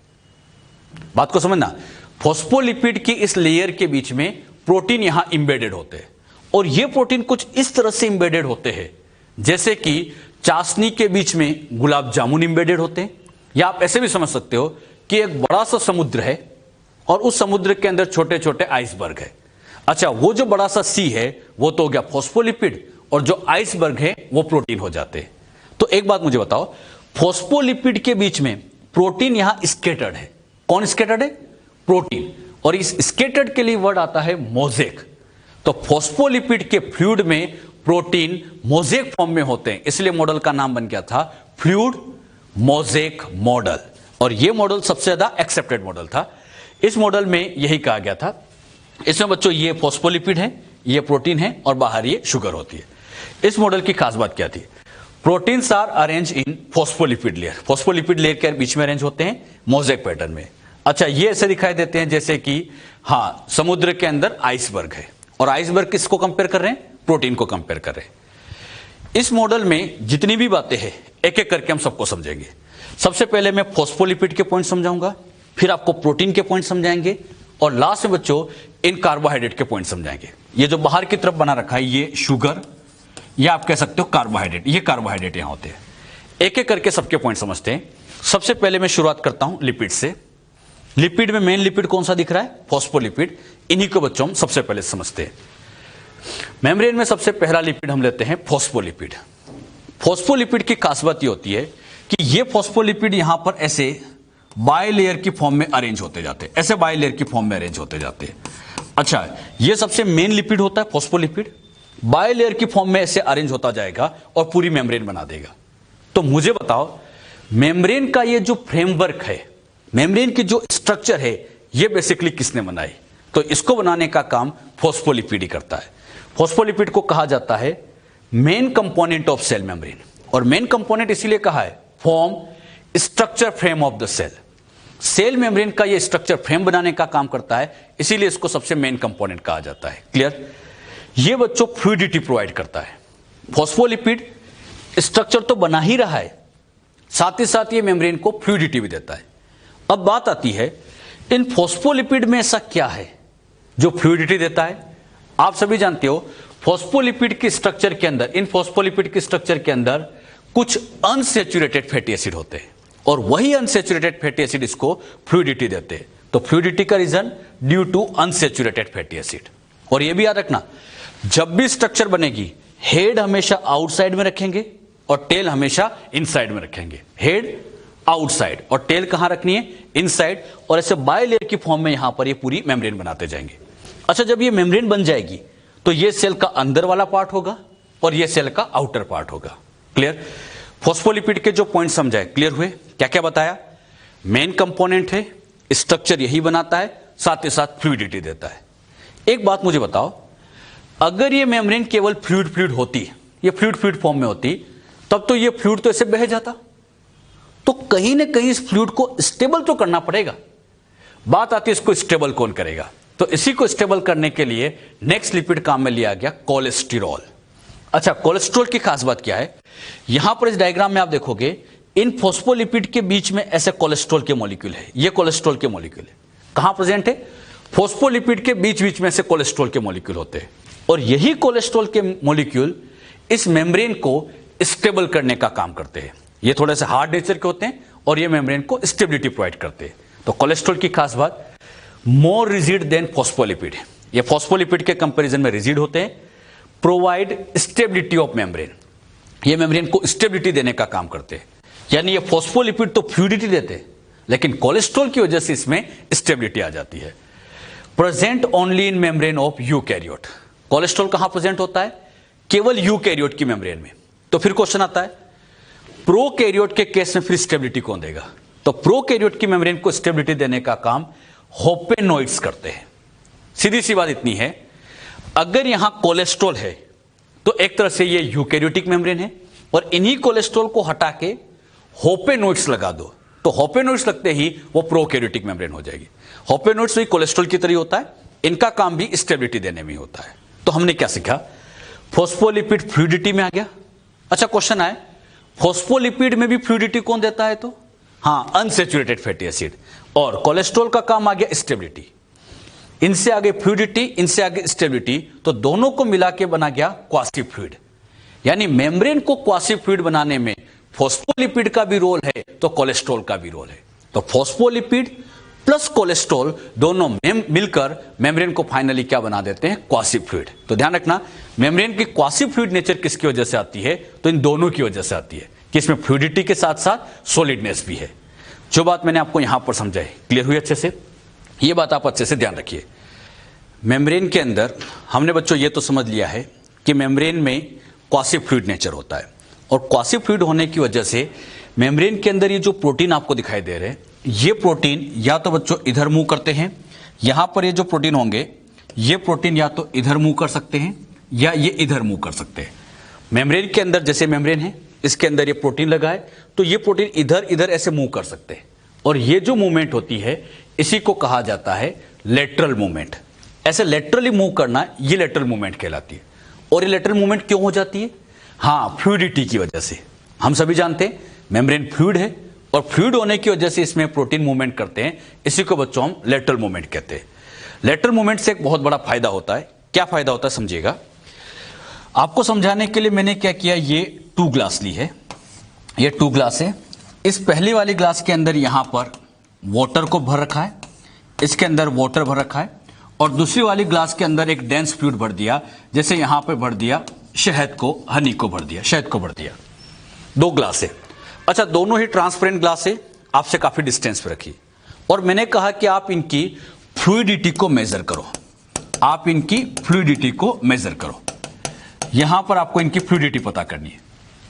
बात को समझना, फॉस्फोलिपिड की इस लेयर के बीच में प्रोटीन यहां इंबेडेड होते हैं, और ये प्रोटीन कुछ इस तरह से इंबेडेड होते हैं जैसे कि चाशनी के बीच में गुलाब जामुन इंबेडेड होते हैं, या आप ऐसे भी समझ सकते हो कि एक बड़ा सा समुद्र है और उस समुद्र के अंदर छोटे छोटे आइसबर्ग है। अच्छा, वो जो बड़ा सा सी है वो तो हो गया फॉस्फोलिपिड, और जो आइसबर्ग है वो प्रोटीन हो जाते हैं। तो एक बात मुझे बताओ, फॉस्फोलिपिड के बीच में प्रोटीन यहां स्कैटर्ड है। कौन स्कैटर्ड है? प्रोटीन। और इस स्कैटर्ड के लिए वर्ड आता है मोज़ेक। तो फॉस्फोलिपिड के फ्लूइड में प्रोटीन मोज़ेक फॉर्म में होते हैं, इसलिए मॉडल का नाम बन गया था फ्लूइड मोज़ेक मॉडल, और यह मॉडल सबसे ज्यादा एक्सेप्टेड मॉडल था। इस मॉडल में यही कहा गया था। इसमें बच्चों ये फॉस्फोलिपिड है, ये प्रोटीन है, और बाहर ये शुगर होती है। इस मॉडल की खास बात क्या थी? Proteins are arrange in phospholipid layer. Phospholipid layer के बीच में अरेंज होते हैं मोज़ेक पैटर्न में। अच्छा, ये ऐसे दिखाई देते हैं जैसे कि हाँ, समुद्र के अंदर आइसबर्ग है, और आइसबर्ग किसको कंपेयर कर रहे हैं? प्रोटीन को कंपेयर कर रहे हैं। इस मॉडल में जितनी भी बातें हैं एक एक करके हम सबको समझेंगे। सबसे पहले मैं फॉस्फोलिपिड के पॉइंट समझाऊंगा, फिर आपको प्रोटीन के पॉइंट समझाएंगे, और लास्ट में बच्चों इन कार्बोहाइड्रेट के पॉइंट समझाएंगे। ये जो बाहर की तरफ बना रखा है ये शुगर, या आप कह सकते हो कार्बोहाइड्रेट, ये कार्बोहाइड्रेट यहां होते हैं। एक एक करके सबके पॉइंट समझते हैं। सबसे पहले मैं शुरुआत करता हूं लिपिड से। लिपिड में मेन लिपिड कौन सा दिख रहा है? फॉस्फोलिपिड। इन्हीं को बच्चों हम सबसे पहले समझते हैं। मेम्ब्रेन में सबसे पहला लिपिड हम लेते हैं फॉस्फोलिपिड। फॉस्फोलिपिड की खास बात ये होती है कि ये फॉस्फोलिपिड यहां पर ऐसे बाइलेयर की फॉर्म में अरेंज होते जाते हैं, ऐसे बाइलेयर की फॉर्म में अरेंज होते जाते हैं। अच्छा, ये सबसे मेन लिपिड होता है फॉस्फोलिपिड, बाइलेयर की फॉर्म में ऐसे अरेंज होता जाएगा और पूरी मेम्ब्रेन बना देगा। तो मुझे बताओ, मेम्ब्रेन का ये जो फ्रेमवर्क है, मेम्ब्रेन की जो स्ट्रक्चर है, ये बेसिकली किसने बनाई? तो इसको बनाने का काम फॉस्फोलिपिड ही करता है। फॉस्फोलिपिड को कहा जाता है main component of cell membrane, और मेन कंपोनेंट इसीलिए कहा है form structure frame of the cell. Cell membrane का ये स्ट्रक्चर फ्रेम बनाने का काम करता है, इसीलिए इसको सबसे मेन कंपोनेंट कहा जाता है। क्लियर? ये बच्चों फ्लूइडिटी प्रोवाइड करता है। फॉस्फोलिपिड स्ट्रक्चर तो बना ही रहा है, साथ ही साथ ये मेम्ब्रेन को फ्लूइडिटी भी देता है। अब बात आती है, इन फॉस्फोलिपिड में ऐसा क्या है जो फ्लूइडिटी देता है? आप सभी जानते हो फॉस्फोलिपिड के स्ट्रक्चर के अंदर, इन फॉस्फोलिपिड के स्ट्रक्चर के अंदर कुछ अनसैचुरेटेड फैटी एसिड होते हैं, और वही अनसैचुरेटेड फैटी एसिड इसको फ्लूइडिटी देते हैं। तो फ्लूइडिटी का reason due to unsaturated fatty acid. और यह भी याद रखना, जब भी स्ट्रक्चर बनेगी हेड हमेशा आउटसाइड में रखेंगे और टेल हमेशा इनसाइड में रखेंगे। हेड आउटसाइड और टेल कहां रखनी है? इनसाइड। और ऐसे बाइलेयर की फॉर्म में यहां पर ये पूरी मेम्ब्रेन बनाते जाएंगे। अच्छा, जब ये मेम्ब्रेन बन जाएगी तो ये सेल का अंदर वाला पार्ट होगा और ये सेल का आउटर पार्ट होगा। क्लियर? फॉस्फोलिपिड के जो पॉइंट समझाए क्लियर हुए? क्या क्या बताया? मेन कंपोनेंट है, स्ट्रक्चर यही बनाता है, साथ ही साथ फ्लूइडिटी देता है। एक बात मुझे बताओ, अगर ये मेम्ब्रेन केवल फ्लूइड होती, ये फ्लूइड फॉर्म में होती, तब तो ये फ्लूइड तो ऐसे बह जाता। तो कहीं ना कहीं इस फ्लूइड को स्टेबल तो करना पड़ेगा। बात आती है इसको स्टेबल कौन करेगा? तो इसी को स्टेबल करने के लिए नेक्स्ट लिपिड काम में लिया गया कोलेस्टेरॉल। अच्छा, कोलेस्ट्रॉल की खास बात क्या है? यहां पर इस डायग्राम में आप देखोगे इन फॉस्फोलिपिड के बीच में ऐसे कोलेस्ट्रॉल के मॉलिक्यूल है। ये कोलेस्ट्रॉल के मॉलिक्यूल है, कहां प्रेजेंट है? फॉस्फोलिपिड के बीच बीच में से कोलेस्ट्रॉल के मॉलिक्यूल होते हैं, और यही कोलेस्ट्रॉल के मॉलिक्यूल इस मेम्ब्रेन को स्टेबल करने का काम करते हैं। ये थोड़े से हार्ड नेचर के होते हैं और ये मेम्ब्रेन को स्टेबिलिटी प्रोवाइड करते हैं। तो कोलेस्ट्रॉल की खास बात, मोर रिजिड देन फॉस्फोलिपिड। ये फॉस्फोलिपिड के कंपैरिजन में रिजिड होते हैं, प्रोवाइड स्टेबिलिटी ऑफ मेम्ब्रेन। ये मेम्ब्रेन को स्टेबिलिटी देने का काम करते हैं। यानी ये फॉस्फोलिपिड तो फ्लूइडिटी देते हैं, लेकिन कोलेस्ट्रॉल की वजह से इसमें स्टेबिलिटी आ जाती है। Present only in membrane of eukaryote. Cholesterol कहां प्रेजेंट होता है? केवल यूकैरियोट की मेम्ब्रेन में। तो फिर क्वेश्चन आता है प्रोकैरियोट के केस में फिर स्टेबिलिटी कौन देगा? तो प्रोकैरियोट की मेम्ब्रेन को स्टेबिलिटी देने का काम होपेनोइड्स करते हैं। सीधी सी बात इतनी है, अगर यहां कोलेस्ट्रॉल है तो एक तरह से ये यूकैरियोटिक मेम्ब्रेन है, और इन्हीं कोलेस्ट्रॉल को हटा के होपेनोइड्स लगा दो तो होपेनोइड्स लगते ही वो प्रोकैरियोटिक मेम्ब्रेन हो जाएगी। होपेनोइड्स भी कोलेस्ट्रॉल की तरह होता है, इनका काम भी स्टेबिलिटी देने में होता है। तो हमने क्या सीखा? फॉस्फोलिपिड फ्लूइडिटी में आ गया। अच्छा क्वेश्चन आए फॉस्फोलिपिड में भी फ्लूइडिटी कौन देता है? तो हाँ, अनसैचुरेटेड फैटी एसिड। और कोलेस्ट्रॉल का काम आ गया स्टेबिलिटी। इनसे आगे फ्लूइडिटी, इनसे आगे स्टेबिलिटी, तो दोनों को मिला के बना गया क्वासी फ्लूइड। यानी मेम्ब्रेन को क्वासी फ्लूइड बनाने में फॉस्फोलिपिड का भी रोल है तो कोलेस्ट्रॉल का भी रोल है। तो फॉस्फोलिपिड प्लस कोलेस्ट्रॉल दोनों मिलकर मेम्ब्रेन को फाइनली क्या बना देते हैं? Quasi fluid. तो ध्यान रखना, मेम्ब्रेन की क्वासी फ्लूइड नेचर किसकी वजह से आती है? तो इन दोनों की वजह से आती है कि इसमें फ्लूइडिटी के साथ साथ सॉलिडनेस भी है। जो बात मैंने आपको यहां पर समझाई, क्लियर हुई अच्छे से? ये बात आप अच्छे से ध्यान रखिए। मेम्ब्रेन के अंदर हमने बच्चों ये तो समझ लिया है कि मेम्ब्रेन में क्वासी फ्लूइड नेचर होता है, और क्वासी फ्लूइड होने की वजह से मेम्ब्रेन के अंदर ये जो प्रोटीन आपको दिखाई दे रहे हैं, ये प्रोटीन या तो बच्चों इधर मूव करते हैं, यहां पर ये जो प्रोटीन होंगे ये प्रोटीन या तो इधर मूव कर सकते हैं या ये इधर मूव कर सकते हैं। मेम्ब्रेन के अंदर जैसे मेम्ब्रेन है, इसके अंदर ये प्रोटीन लगा है, तो ये प्रोटीन इधर इधर ऐसे मूव कर सकते हैं, और ये जो मूवमेंट होती है इसी को कहा जाता है लेटरल मूवमेंट। ऐसे लेटरली मूव करना, ये लेटरल मूवमेंट कहलाती है। और ये लेटरल मूवमेंट क्यों हो जाती है? हाँ, फ्लूइडिटी की वजह से। हम सभी जानते हैं मेम्ब्रेन फ्लूइड है, और फ्लूइड होने की वजह से इसमें प्रोटीन मूवमेंट करते हैं, इसी को बच्चों हम लेटरल मूवमेंट कहते हैं। लेटरल मूवमेंट से एक बहुत बड़ा फायदा होता है। क्या फायदा होता है समझिएगा। आपको समझाने के लिए मैंने क्या किया, ये 2 ग्लास ली है, ये 2 ग्लास है। इस पहली वाली ग्लास के अंदर यहां पर वाटर को भर रखा है, इसके अंदर वाटर भर रखा है, और दूसरी वाली ग्लास के अंदर एक डेंस फ्लूइड भर दिया, जैसे यहां पे भर दिया शहद को, हनी को भर दिया, शहद को भर दिया। 2 ग्लास है। अच्छा, दोनों ही ट्रांसपेरेंट ग्लास है, आपसे काफी डिस्टेंस पे रखी, और मैंने कहा कि आप इनकी फ्लूइडिटी को मेजर करो। आप इनकी फ्लूइडिटी को मेजर करो। यहां पर आपको इनकी फ्लूइडिटी पता करनी है।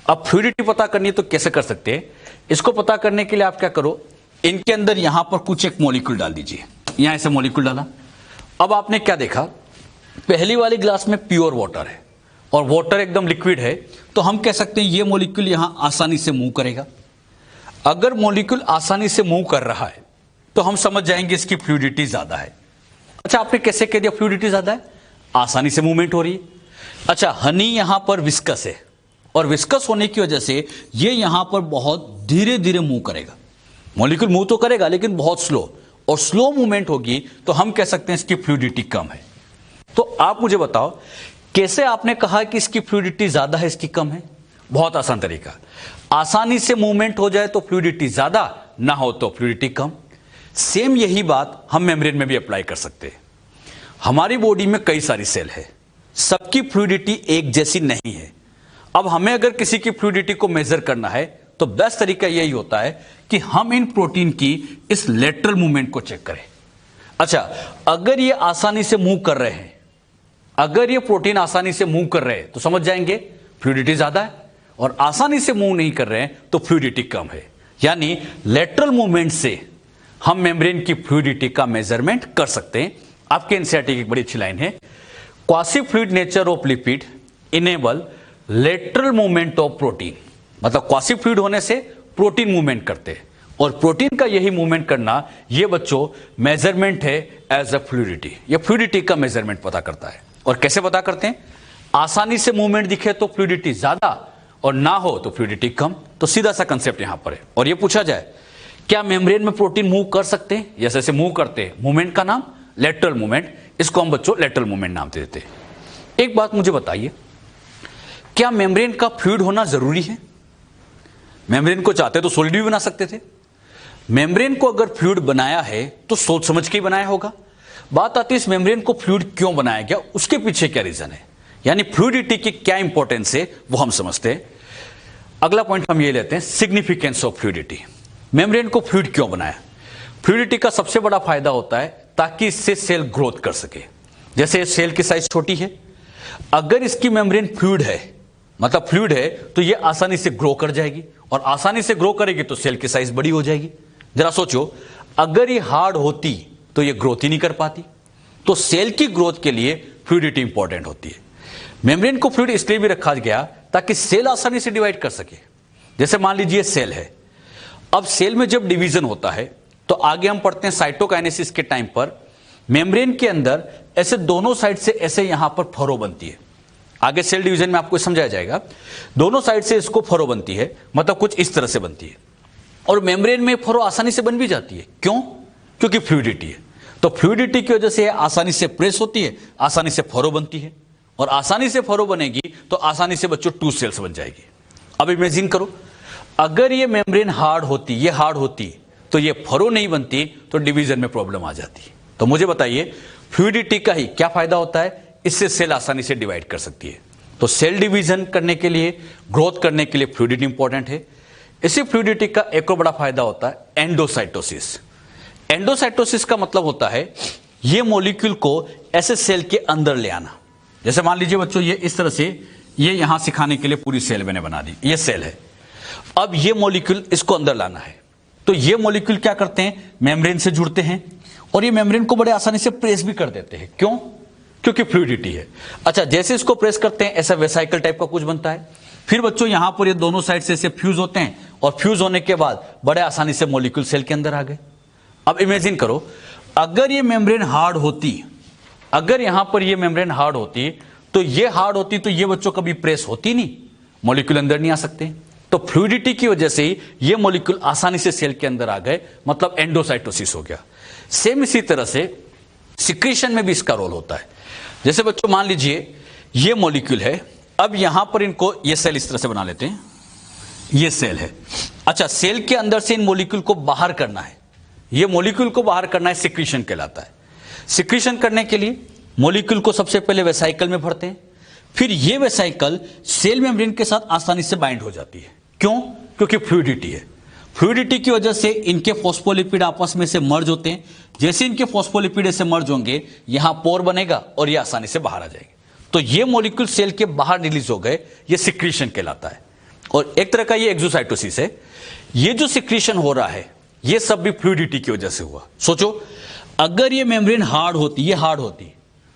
अब फ्लूइडिटी पता करनी है तो कैसे कर सकते हैं? इसको पता करने के लिए आप क्या करो, इनके अंदर यहां पर कुछ एक मॉलिक्यूल डाल दीजिए। यहां ऐसे मॉलिक्यूल डाला। अब आपने क्या देखा, पहली वाली ग्लास में प्योर वाटर है, और वाटर एकदम लिक्विड है, तो हम कह सकते हैं ये मॉलिक्यूल यहां आसानी से मूव करेगा। अगर मॉलिक्यूल आसानी से मूव कर रहा है तो हम समझ जाएंगे इसकी फ्लूइडिटी ज्यादा है। अच्छा, आपने कैसे कह दिया फ्लूइडिटी ज्यादा है? आसानी से मूवमेंट हो रही है। अच्छा, हनी यहां पर विस्कस है, और विस्कस होने की वजह से ये यहां पर बहुत धीरे धीरे मूव करेगा। मॉलिक्यूल मूव तो करेगा लेकिन बहुत स्लो, और स्लो मूवमेंट होगी तो हम कह सकते हैं इसकी फ्लूइडिटी कम है। तो आप मुझे बताओ कैसे आपने कहा कि इसकी फ्लूइडिटी ज्यादा है, इसकी कम है? बहुत आसान तरीका, आसानी से मूवमेंट हो जाए तो फ्लूइडिटी ज्यादा, ना हो तो फ्लूइडिटी कम। सेम यही बात हम मेम्ब्रेन में भी अप्लाई कर सकते हैं। हमारी बॉडी में कई सारी सेल है, सबकी फ्लूइडिटी एक जैसी नहीं है। अब हमें अगर किसी की फ्लूइडिटी को मेजर करना है तो बेस्ट तरीका यही होता है कि हम इन प्रोटीन की इस लेटरल मूवमेंट को चेक करें। अच्छा, अगर ये आसानी से मूव कर रहे हैं, अगर ये प्रोटीन आसानी से मूव कर रहे हैं तो समझ जाएंगे फ्लूइडिटी ज्यादा है, और आसानी से मूव नहीं कर रहे हैं तो फ्लूइडिटी कम है। यानी लेटरल मूवमेंट से हम मेम्ब्रेन की फ्लूइडिटी का मेजरमेंट कर सकते हैं। आपके एनसीईआरटी की एक बड़ी अच्छी लाइन है, quasi fluid nature of lipid enable lateral movement of protein. मतलब क्वासी फ्लूइड होने से प्रोटीन मूवमेंट करते हैं, और प्रोटीन का यही मूवमेंट करना ये बच्चों मेजरमेंट है एज अ फ्लूइडिटी। ये फ्लूइडिटी का मेजरमेंट पता करता है। और कैसे पता करते हैं? आसानी से मूवमेंट दिखे तो फ्लूइडिटी ज्यादा, और ना हो तो फ्लूइडिटी कम। तो सीधा सा कंसेप्ट यहां पर है। और ये पूछा जाए क्या मेम्ब्रेन में प्रोटीन मूव कर सकते हैं? यस, ऐसे मूव करते हैं। मूवमेंट का नाम लेटरल मूवमेंट, इसको हम बच्चों लेटरल मूवमेंट नाम दे देते हैं। एक बात मुझे बताइए, क्या मेम्ब्रेन का फ्लूइड होना जरूरी है? मेम्ब्रेन को चाहते तो सॉलिड भी बना सकते थे। मेम्ब्रेन को अगर फ्लूइड बनाया है तो सोच समझ के ही बनाया होगा। बात आती है इस मेम्ब्रेन को फ्लूइड क्यों बनाया गया, उसके पीछे क्या रीजन है, यानी फ्लूइडिटी की क्या इंपॉर्टेंस है वो हम समझते हैं। अगला पॉइंट हम ये लेते हैं, सिग्निफिकेंस ऑफ फ्लूइडिटी। मेम्ब्रेन को फ्लूइड क्यों बनाया? फ्लूइडिटी का सबसे बड़ा फायदा होता है ताकि इससे सेल ग्रोथ कर सके। जैसे सेल की साइज छोटी है, अगर इसकी मेम्ब्रेन फ्लूइड है, मतलब फ्लूइड है, तो ये आसानी से ग्रो कर जाएगी, और आसानी से ग्रो करेगी तो सेल की साइज बड़ी हो जाएगी। जरा सोचो, अगर ये हार्ड होती तो ये ग्रोथ ही नहीं कर पाती। तो सेल की ग्रोथ के लिए फ्लूइडिटी इंपॉर्टेंट होती है। मेम्ब्रेन को फ्लूइड इसलिए भी रखा गया ताकि सेल आसानी से डिवाइड कर सके। जैसे मान लीजिए सेल है, अब सेल में जब डिवीजन होता है तो आगे हम पढ़ते हैं साइटोकाइनेसिस के टाइम पर मेम्ब्रेन के अंदर ऐसे दोनों साइड से ऐसे यहां पर फरो बनती है। आगे सेल डिवीजन में आपको समझाया जाएगा। दोनों साइड से इसको फरो बनती है, मतलब कुछ इस तरह से बनती है, और मेम्ब्रेन में फरो आसानी से बन भी जाती है। क्यों? क्योंकि फ्लूइडिटी है। तो फ्लूइडिटी की वजह से आसानी से प्रेस होती है, आसानी से फरो बनती है, और आसानी से फरो बनेगी तो आसानी से बच्चों टू सेल्स बन जाएगी। अब इमेजिन करो, अगर ये मेम्ब्रेन हार्ड होती, ये हार्ड होती, तो ये फरो नहीं बनती, तो डिवीजन में प्रॉब्लम आ जाती। तो मुझे बताइए, फ्लूइडिटी का ही क्या फायदा होता है? इससे सेल आसानी से डिवाइड कर सकती है। तो सेल डिवीजन करने के लिए, ग्रोथ करने के लिए फ्लूइडिटी इंपॉर्टेंट है। इसी फ्लूइडिटी का एक और बड़ा फायदा होता है एंडोसाइटोसिस। एंडोसाइटोसिस का मतलब होता है ये मॉलिक्यूल को ऐसे सेल के अंदर ले आना। जैसे मान लीजिए बच्चों, ये इस तरह से, ये यहां सिखाने के लिए पूरी सेल मैंने बना दी, ये सेल है। अब ये मॉलिक्यूल इसको अंदर लाना है, तो ये मॉलिक्यूल क्या करते हैं? मेम्ब्रेन से जुड़ते हैं, और ये मेम्ब्रेन को बड़े आसानी से प्रेस भी कर देते हैं। क्यों? क्योंकि फ्लूइडिटी है। अच्छा, जैसे इसको प्रेस करते हैं ऐसा वेसाइकल टाइप का कुछ बनता है। फिर बच्चों यहां पर ये दोनों साइड से ऐसे फ्यूज होते हैं, और फ्यूज होने के बाद बड़े आसानी से मॉलिक्यूल सेल के अंदर आ गए। अब इमेजिन करो, अगर ये मेम्ब्रेन हार्ड होती, अगर यहां पर ये मेम्ब्रेन हार्ड होती, तो ये हार्ड होती, तो ये बच्चों कभी प्रेस होती नहीं, मॉलिक्यूल अंदर नहीं आ सकते। तो फ्लूइडिटी की वजह से ही ये मॉलिक्यूल आसानी से सेल के अंदर आ गए, मतलब एंडोसाइटोसिस हो गया। सेम इसी तरह से सिक्रीशन में भी इसका रोल होता है। जैसे बच्चों मान लीजिए ये मॉलिक्यूल है, अब यहां पर इनको, ये सेल इस तरह से बना लेते हैं, ये सेल है। अच्छा, सेल के अंदर से इन मॉलिक्यूल को बाहर करना है, ये मॉलिक्यूल को बाहर करना है, सिक्रीशन कहलाता है। सिक्रीशन करने के लिए मॉलिक्यूल को सबसे पहले वेसाइकल में भरते हैं, फिर ये वेसाइकल सेल मेम्ब्रेन के साथ आसानी से बाइंड हो जाती है। क्यों? क्योंकि फ्लूइडिटी है। फ्लूइडिटी की वजह से इनके फॉस्फोलिपिड आपस में से मर्ज होते हैं। जैसे इनके फॉस्फोलिपिड से मर्ज होंगे, यहां पोर बनेगा और ये आसानी से बाहर आ जाएंगे। तो ये मॉलिक्यूल सेल के बाहर रिलीज हो गए, ये सिक्रीशन कहलाता है। और एक तरह का ये एक्सोसाइटोसिस है। ये जो सिक्रीशन हो रहा है, ये सब भी फ्लूइडिटी की वजह से हुआ। सोचो, अगर ये मेम्ब्रेन हार्ड होती, ये हार्ड होती,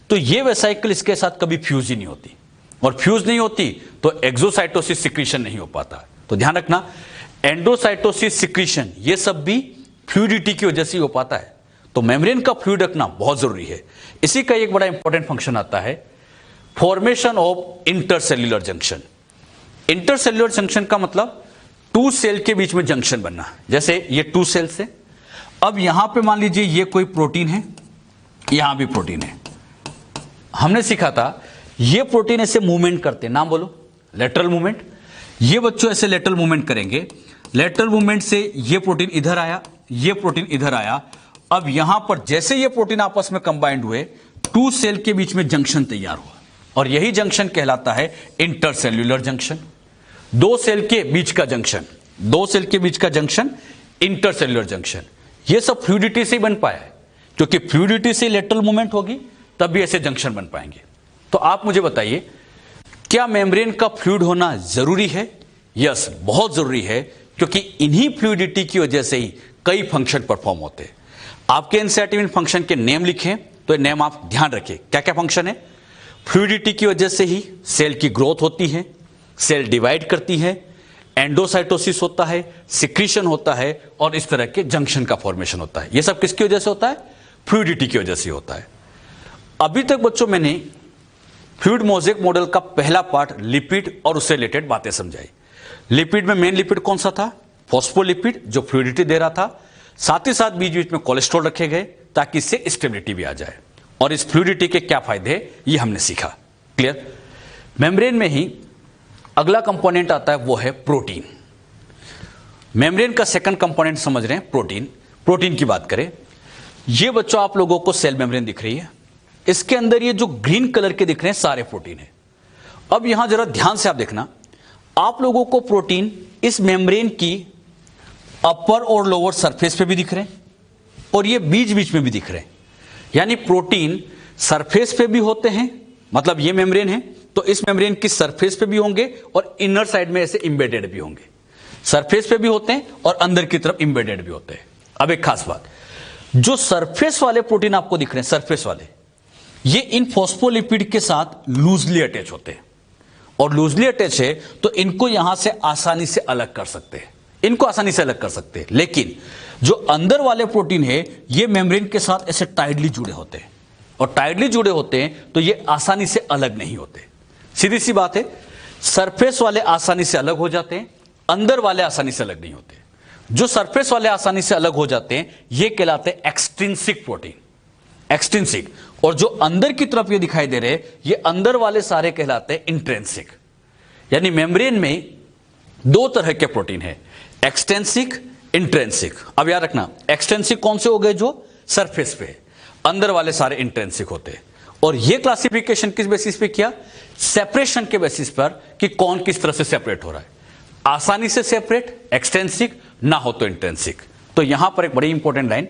तो ये वेसाइकल इसके साथ कभी फ्यूज ही नहीं होती, और फ्यूज नहीं होती तो एक्सोसाइटोसिस सिक्रीशन नहीं हो पाता। तो ध्यान रखना, एंडोसाइटोसिस, सिक्रीशन, ये सब भी फ्लूइडिटी की वजह से हो पाता है। तो मेम्ब्रेन का फ्लूइड रखना बहुत जरूरी है। इसी का एक बड़ा इंपॉर्टेंट फंक्शन आता है, formation of intercellular junction. Intercellular junction का मतलब टू सेल के बीच में जंक्शन बनना। जैसे ये टू सेल्स है, अब यहां पे मान लीजिए ये कोई प्रोटीन है, यहां भी प्रोटीन है। हमने सीखा था ये प्रोटीन ऐसे मूवमेंट करते हैं, नाम बोलो, लेटरल मूवमेंट। ये बच्चों ऐसे लेटरल मूवमेंट करेंगे, लेटरल मूवमेंट से ये प्रोटीन इधर आया, ये प्रोटीन इधर आया। अब यहां पर जैसे ये प्रोटीन आपस में कंबाइंड हुए, टू सेल के बीच में जंक्शन तैयार हुआ, और यही जंक्शन कहलाता है इंटरसेल्यूलर जंक्शन। दो सेल के बीच का जंक्शन, दो सेल के बीच का जंक्शन इंटरसेल्यूलर जंक्शन। ये सब फ्लूइडिटी से ही बन पाया है, क्योंकि फ्लूइडिटी से लेटरल मूवमेंट होगी तब भी ऐसे जंक्शन बन पाएंगे। तो आप मुझे बताइए, क्या मेम्ब्रेन का फ्लूइड होना जरूरी है? यस, बहुत जरूरी है, क्योंकि इन्हीं फ्लूइडिटी की वजह से ही कई फंक्शन परफॉर्म होते हैं। आपके एनसीईआरटी में फंक्शन के नेम लिखे, तो नेम आप ध्यान रखें, क्या क्या फंक्शन है। फ्लूइडिटी की वजह से ही सेल की ग्रोथ होती है, सेल डिवाइड करती है, एंडोसाइटोसिस होता है, सिक्रीशन होता है, और इस तरह के जंक्शन का फॉर्मेशन होता है। यह सब किसकी वजह से होता है? फ्लूइडिटी की वजह से होता है। अभी तक बच्चों मैंने फ्लूइड मोज़ेक मॉडल का पहला पार्ट लिपिड और उससे रिलेटेड बातें समझाई। लिपिड में मेन लिपिड कौन सा था? फॉस्फोलिपिड, जो फ्लूइडिटी दे रहा था। साथ ही साथ बीच बीच में कोलेस्ट्रॉल रखे गए ताकि इससे स्टेबिलिटी भी आ जाए। और इस फ्लूइडिटी के क्या फायदे ये हमने सीखा। क्लियर? मेम्ब्रेन में ही अगला कंपोनेंट आता है, वो है प्रोटीन। मेम्ब्रेन का सेकंड कंपोनेंट समझ रहे हैं, प्रोटीन। प्रोटीन की बात करें, ये बच्चों आप लोगों को सेल मेम्ब्रेन दिख रही है, इसके अंदर ये जो ग्रीन कलर के दिख रहे हैं सारे प्रोटीन है। अब यहां जरा ध्यान से आप देखना, आप लोगों को प्रोटीन इस मेम्ब्रेन की अपर और लोअर सरफेस पे भी दिख रहे हैं, और ये बीच बीच में भी दिख रहे हैं। यानी प्रोटीन सरफेस पे भी होते हैं, मतलब ये मेम्ब्रेन है तो इस मेम्ब्रेन की सरफेस पे भी होंगे और इनर साइड में ऐसे इंबेडेड भी होंगे। सरफेस पे भी होते हैं और अंदर की तरफ इंबेडेड भी होते हैं। अब एक खास बात, जो सरफेस वाले प्रोटीन आपको दिख रहे हैं, सरफेस वाले, ये इन फॉस्फोलिपिड के साथ लूजली अटैच होते हैं, और लूजली अटैच है तो इनको यहां से आसानी से अलग कर सकते हैं, इनको आसानी से अलग कर सकते हैं। लेकिन जो अंदर वाले प्रोटीन है ये मेम्ब्रेन के साथ ऐसे टाइटली जुड़े होते हैं, और टाइटली जुड़े होते हैं तो ये आसानी से अलग नहीं होते। सीधी सी बात है, सरफेस वाले आसानी से अलग हो जाते हैं, अंदर वाले आसानी से अलग नहीं होते। जो सरफेस वाले आसानी से अलग हो जाते हैं ये कहलाते हैं एक्सट्रिंसिक प्रोटीन, एक्सट्रिंसिक। और जो अंदर की तरफ ये दिखाई दे रहे हैं ये अंदर वाले सारे कहलाते हैं इंट्रिंसिक। यानी मेम्ब्रेन में दो तरह के प्रोटीन है, एक्सटेंसिक, इंट्रिंसिक। अब याद रखना, एक्सटेंसिक कौन से हो गए, जो सरफेस पे, अंदर वाले सारे इंट्रिंसिक होते हैं। और ये क्लासिफिकेशन किस बेसिस पे किया, सेपरेशन के बेसिस पर, कि कौन किस तरह से सेपरेट हो रहा है, आसानी से सेपरेट एक्सटेंसिक, ना हो तो इंट्रिंसिक। तो यहां पर एक बड़ी इंपॉर्टेंट लाइन,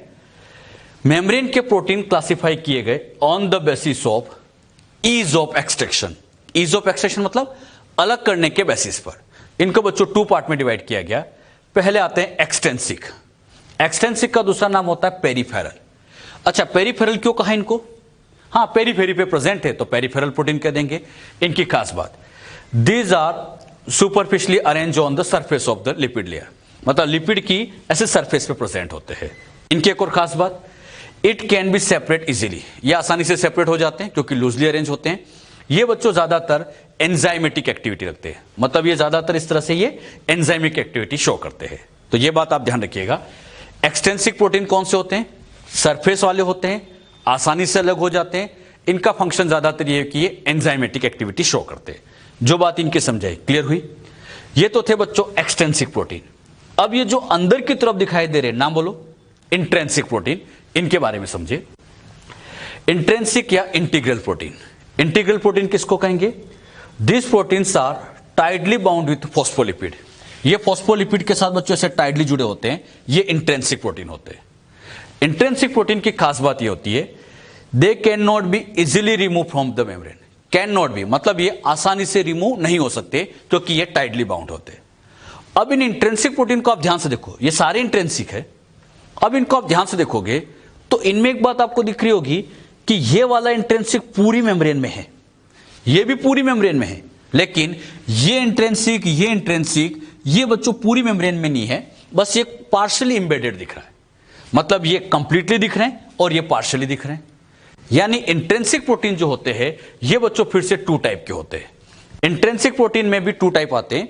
मेम्ब्रेन के प्रोटीन क्लासिफाई किए गए on the basis of ease of extraction. Ease of extraction मतलब अलग करने के बेसिस पर। इनको बच्चों टू पार्ट में डिवाइड किया गया। पहले आते हैं एक्सटेंसिक। एक्सटेंसिक का दूसरा नाम होता है पेरिफेरल। अच्छा, पेरिफेरल क्यों कहा इनको, हाँ पेरीफेरी पे प्रेजेंट है तो पेरिफेरल प्रोटीन कह देंगे। इनकी खास बात, these are superficially arrange on the surface of the lipid layer, मतलब लिपिड की ऐसे सरफेस पे प्रेजेंट होते हैं। इनकी एक और खास बात, it can be separate easily, ये आसानी से सेपरेट हो जाते हैं क्योंकि लूजली अरेंज होते हैं। ये बच्चों ज्यादातर एंजाइमेटिक एक्टिविटी रखते हैं, मतलब ये ज्यादातर इस तरह से ये एंजाइमिक एक्टिविटी शो करते हैं। तो ये बात आप ध्यान रखिएगा। एक्सटेंसिक प्रोटीन कौन से होते हैं, सरफेस वाले होते हैं, आसानी से अलग हो जाते हैं। इनका फंक्शन ज्यादातर ये है कि ये एंजाइमेटिक एक्टिविटी शो करते हैं। जो बात इनकी समझाई, क्लियर हुई। ये तो थे बच्चों एक्सटेंसिक प्रोटीन। अब ये जो अंदर की तरफ दिखाई दे रहे, नाम बोलो, इंट्रिंसिक प्रोटीन, इनके बारे में समझे। इंट्रिंसिक या इंटीग्रल प्रोटीन। इंटीग्रल प्रोटीन किसको कहेंगे, this proteins are tightly bound with phospholipid. ये फॉस्फोलिपिड के साथ बच्चों से टाइटली जुड़े होते हैं, ये इंट्रिंसिक प्रोटीन होते हैं। इंट्रिंसिक प्रोटीन की खास बात ये होती है, they can not be easily remove from the membrane. Can not be मतलब ये आसानी से रिमूव नहीं हो सकते क्योंकि ये टाइटली बाउंड होते हैं। अब इन इंट्रिंसिक प्रोटीन को आप ध्यान से देखो, ये सारे इंट्रिंसिक है। अब इनको आप ध्यान से देखोगे तो इनमें एक बात आपको दिख रही होगी कि ये वाला इंट्रिंसिक पूरी मेम्ब्रेन में है, ये भी पूरी मेम्ब्रेन में है, लेकिन ये इंट्रिंसिक ये बच्चों पूरी मेम्ब्रेन में नहीं है, बस ये पार्शियली इंबेडेड दिख रहा है। मतलब ये कंप्लीटली दिख रहे हैं और ये पार्शियली दिख रहे हैं। यानी इंट्रिंसिक प्रोटीन जो होते हैं ये बच्चों फिर से टू टाइप के होते हैं। इंट्रिंसिक प्रोटीन में भी टू टाइप आते हैं।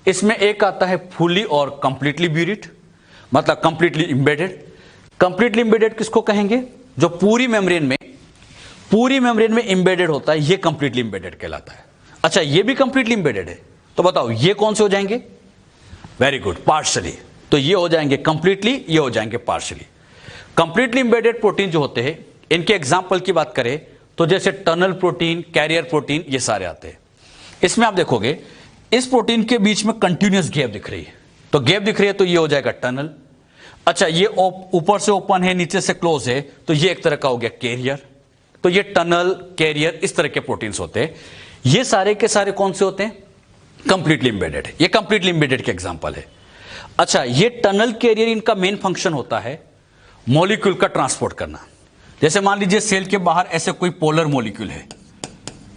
इसमें एक आता है फुली और कंप्लीटली ब्यूरिड, मतलब कंप्लीटली इंबेडेड। कंप्लीटली इंबेडेड किसको कहेंगे, जो पूरी मेम्ब्रेन में इंबेडेड होता है, ये कंप्लीटली इंबेडेड कहलाता है। अच्छा, ये भी कंप्लीटली इंबेडेड है, तो बताओ ये कौन से हो जाएंगे, वेरी गुड, पार्शियली। तो ये हो जाएंगे कंप्लीटली, ये हो जाएंगे पार्शियली। कंप्लीटली इंबेडेड प्रोटीन जो होते हैं, इनके एग्जाम्पल की बात करें तो जैसे टनल प्रोटीन, कैरियर प्रोटीन, ये सारे आते हैं। इसमें आप देखोगे इस प्रोटीन के बीच में कंटिन्यूअस गैप दिख रही है, तो गैप दिख रही है तो ये हो जाएगा टनल। अच्छा, ये ऊपर से ओपन है, नीचे से क्लोज है, तो ये एक तरह का हो गया कैरियर। तो ये टनल, कैरियर, इस तरह के प्रोटीन्स होते हैं। ये सारे के सारे कौन से होते हैं, कंप्लीटली इंबेडेड है। ये कंप्लीटली इंबेडेड के एग्जाम्पल है। अच्छा, ये टनल, कैरियर, इनका मेन फंक्शन होता है मॉलिक्यूल का ट्रांसपोर्ट करना। जैसे मान लीजिए सेल के बाहर ऐसे कोई पोलर मॉलिक्यूल है,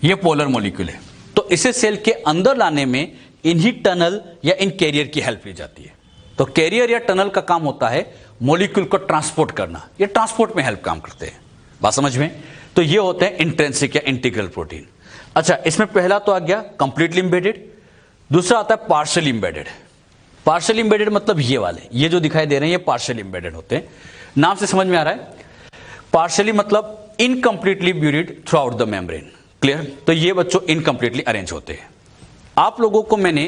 ये पोलर मॉलिक्यूल है, तो इसे सेल के अंदर लाने में इन्हीं टनल या इन कैरियर की हेल्प ली जाती है। तो कैरियर या टनल का काम होता है मॉलिक्यूल को ट्रांसपोर्ट करना, ये ट्रांसपोर्ट में हेल्प काम करते हैं। बात समझ में। तो ये होते हैं इंट्रिंसिक या इंटीग्रल प्रोटीन। अच्छा, इसमें पहला तो आ गया कंप्लीटली इंबेडेड, दूसरा आता है पार्शियली इंबेडेड। पार्शियली इंबेडेड मतलब ये वाले, ये जो दिखाई दे रहे हैं ये पार्शियली इंबेडेड होते हैं। नाम से समझ में आ रहा है, पार्शियली मतलब incompletely buried through out the membrane. Clear. तो ये बच्चों इनकम्प्लीटली अरेंज होते हैं। आप लोगों को मैंने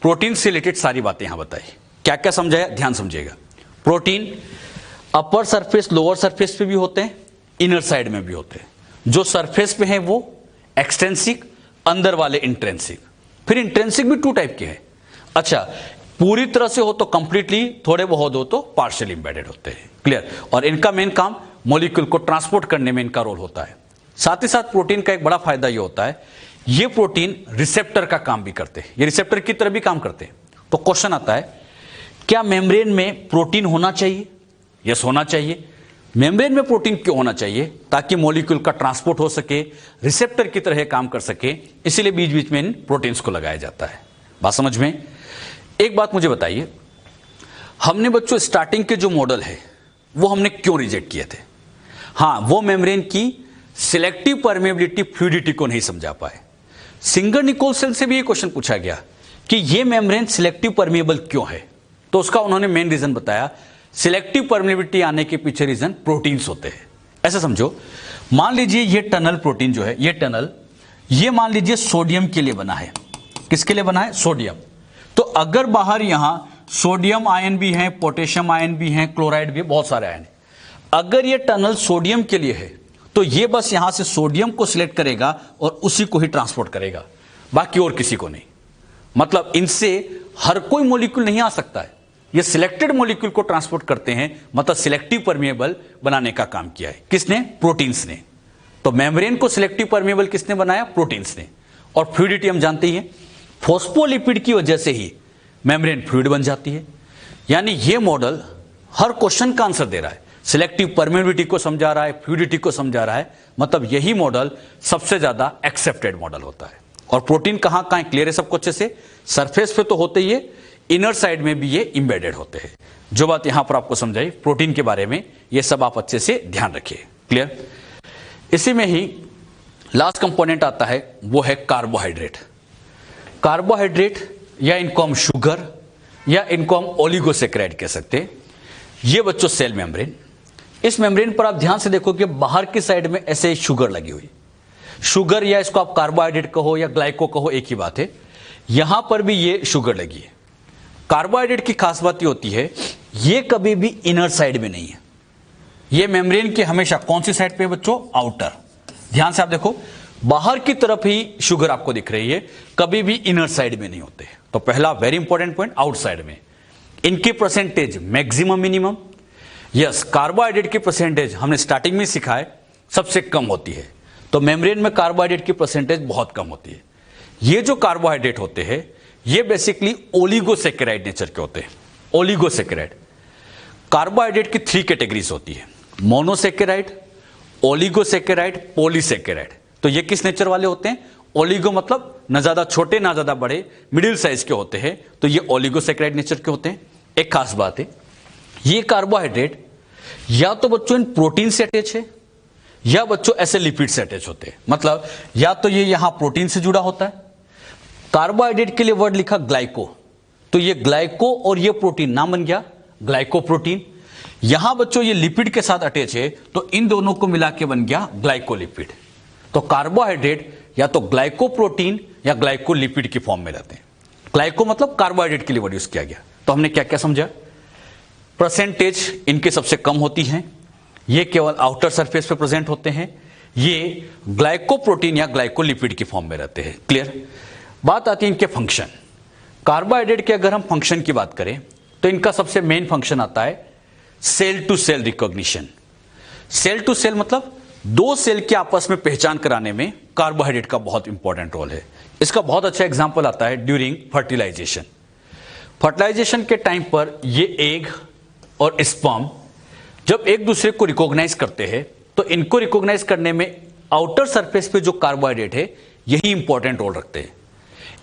प्रोटीन से रिलेटेड सारी बातें यहां बताई, क्या क्या समझाया, ध्यान समझिएगा। Protein upper surface, lower surface पे भी होते हैं, इनर साइड में भी होते हैं। जो सरफेस पे हैं वो एक्सटेंसिक, अंदर वाले इंट्रिंसिक। फिर इंट्रिंसिक भी टू टाइप के हैं। अच्छा, पूरी तरह से हो तो कंप्लीटली, थोड़े बहुत हो तो पार्शियली इंबेडेड होते हैं। क्लियर। और इनका मेन काम मॉलिक्यूल को ट्रांसपोर्ट करने में इनका रोल होता है। साथ ही साथ प्रोटीन का एक बड़ा फायदा ये होता है, ये प्रोटीन रिसेप्टर का काम भी करते हैं, ये रिसेप्टर की तरह भी काम करते हैं। तो क्वेश्चन आता है, क्या मेम्ब्रेन में प्रोटीन होना चाहिए? यस, होना चाहिए। मेम्ब्रेन में प्रोटीन क्यों होना चाहिए? ताकि मॉलिक्यूल का ट्रांसपोर्ट हो सके, रिसेप्टर की तरह काम कर सके, इसीलिए बीच बीच में इन प्रोटीन्स को लगाया जाता है। बात समझ में? एक बात मुझे बताइए, हमने बच्चों स्टार्टिंग के जो मॉडल है वो हमने क्यों रिजेक्ट किए थे? हाँ, वो मेम्ब्रेन की सिलेक्टिव परमेबिलिटी, फ्लूइडिटी को नहीं समझा पाए। सिंगर निकोल सेल से भी ये क्वेश्चन पूछा गया कि ये मेम्ब्रेन सिलेक्टिव परमेबल क्यों है, तो उसका उन्होंने मेन रीजन बताया, सिलेक्टिव परमेबिलिटी आने के पीछे रीजन प्रोटीन्स होते हैं। ऐसा समझो, मान लीजिए ये टनल प्रोटीन जो है, ये टनल, ये मान लीजिए सोडियम के लिए बना है। किसके लिए बना है? सोडियम। तो अगर बाहर यहां सोडियम आयन भी है, पोटेशियम आयन भी है, क्लोराइड भी है, बहुत सारे आयन है, अगर ये टनल सोडियम के लिए है तो ये बस यहां से सोडियम को सिलेक्ट करेगा और उसी को ही ट्रांसपोर्ट करेगा, बाकी और किसी को नहीं। मतलब इनसे हर कोई मॉलिक्यूल नहीं आ सकता है, ये सिलेक्टेड मॉलिक्यूल को ट्रांसपोर्ट करते हैं, मतलब सिलेक्टिव परमेबल बनाने का काम किया है। किसने? प्रोटीन्स ने। तो मेम्ब्रेन को सिलेक्टिव परमेबल किसने बनाया? प्रोटीन्स ने। और फ्लूइडिटी हम जानते ही हैं, फॉस्फोलिपिड की वजह से ही मेम्ब्रेन फ्लूइड बन जाती है। यानी ये मॉडल हर क्वेश्चन का आंसर दे रहा है, सिलेक्टिव परमेबिलिटी को समझा रहा है, फ्लूइडिटी को समझा रहा है, मतलब यही मॉडल सबसे ज्यादा एक्सेप्टेड मॉडल होता है। और प्रोटीन कहां कहां क्लियर है सबको अच्छे से? सरफेस पे तो होते ही है, इनर साइड में भी ये इंबेडेड होते हैं। जो बात यहां पर आपको समझाई प्रोटीन के बारे में, ये सब आप अच्छे से ध्यान रखिए। क्लियर? इसी में ही लास्ट कंपोनेंट आता है, वो है कार्बोहाइड्रेट। कार्बोहाइड्रेट या इनको हम शुगर या इनको हम ओलिगोसेक्राइड कह सकते हैं। ये बच्चों सेल मेम्ब्रेन, इस मेम्ब्रेन पर आप ध्यान से देखो कि बाहर की साइड में ऐसे शुगर लगी हुई, शुगर या इसको आप कार्बोहाइड्रेट कहो या ग्लाइको कहो, एक ही बात है। यहां पर भी ये शुगर लगी है। कार्बोहाइड्रेट की खास बात ये होती है, ये कभी भी इनर साइड में नहीं है, ये मेम्ब्रेन के हमेशा कौन सी साइड पे बच्चों? आउटर। ध्यान से आप देखो, बाहर की तरफ ही शुगर आपको दिख रही है, कभी भी इनर साइड में नहीं होते। तो पहला वेरी इंपॉर्टेंट पॉइंट, आउटसाइड में। इनकी percentage maximum minimum, yes, carbohydrate की परसेंटेज हमने स्टार्टिंग में सिखा है सबसे कम होती है। तो मेम्ब्रेन में कार्बोहाइड्रेट की परसेंटेज बहुत कम होती है। ये जो कार्बोहाइड्रेट होते हैं ये बेसिकली ओलिगोसेकेराइड नेचर के होते हैं। ओलिगोसेकेराइड, कार्बोहाइड्रेट की 3 कैटेगरीज होती है, मोनोसेकेराइड, ओलिगोसेकेराइड, पॉलीसेकेराइड। तो ये किस नेचर वाले होते हैं? ओलिगो मतलब ना ज्यादा छोटे ना ज्यादा बड़े, मिडिल साइज के होते हैं, तो ये ओलिगोसेकेराइड नेचर के होते हैं। एक खास बात है, ये कार्बोहाइड्रेट या तो बच्चों इन प्रोटीन से अटैच है या बच्चों ऐसे लिपिड से अटैच होते हैं। मतलब या तो ये यहां प्रोटीन से जुड़ा होता है, कार्बोहाइड्रेट के लिए वर्ड लिखा ग्लाइको, तो ये ग्लाइको और ये प्रोटीन नाम बन गया ग्लाइकोप्रोटीन। यहां बच्चों ये लिपिड के साथ अटैच है, तो इन दोनों को मिला के बन गया ग्लाइकोलिपिड। तो कार्बोहाइड्रेट या तो ग्लाइकोप्रोटीन या ग्लाइकोलिपिड की फॉर्म में रहते हैं। ग्लाइको मतलब कार्बोहाइड्रेट के लिए वर्ड यूज किया गया। तो हमने क्या क्या समझा? परसेंटेज इनके सबसे कम होती है, ये केवल आउटर सरफेस पे प्रेजेंट होते हैं, ये ग्लाइकोप्रोटीन या ग्लाइकोलिपिड की फॉर्म में रहते हैं। क्लियर? बात आती है इनके फंक्शन। कार्बोहाइड्रेट के अगर हम फंक्शन की बात करें तो इनका सबसे मेन फंक्शन आता है cell to cell recognition. Cell to cell मतलब दो सेल के आपस में पहचान कराने में कार्बोहाइड्रेट का बहुत इंपॉर्टेंट रोल है। इसका बहुत अच्छा एग्जांपल आता है ड्यूरिंग फर्टिलाइजेशन। फर्टिलाइजेशन के टाइम पर ये एग और स्पर्म जब एक दूसरे को रिकॉग्नाइज करते हैं तो इनको रिकॉग्नाइज करने में आउटर सरफेस पे जो कार्बोहाइड्रेट है यही इंपॉर्टेंट रोल रखते हैं।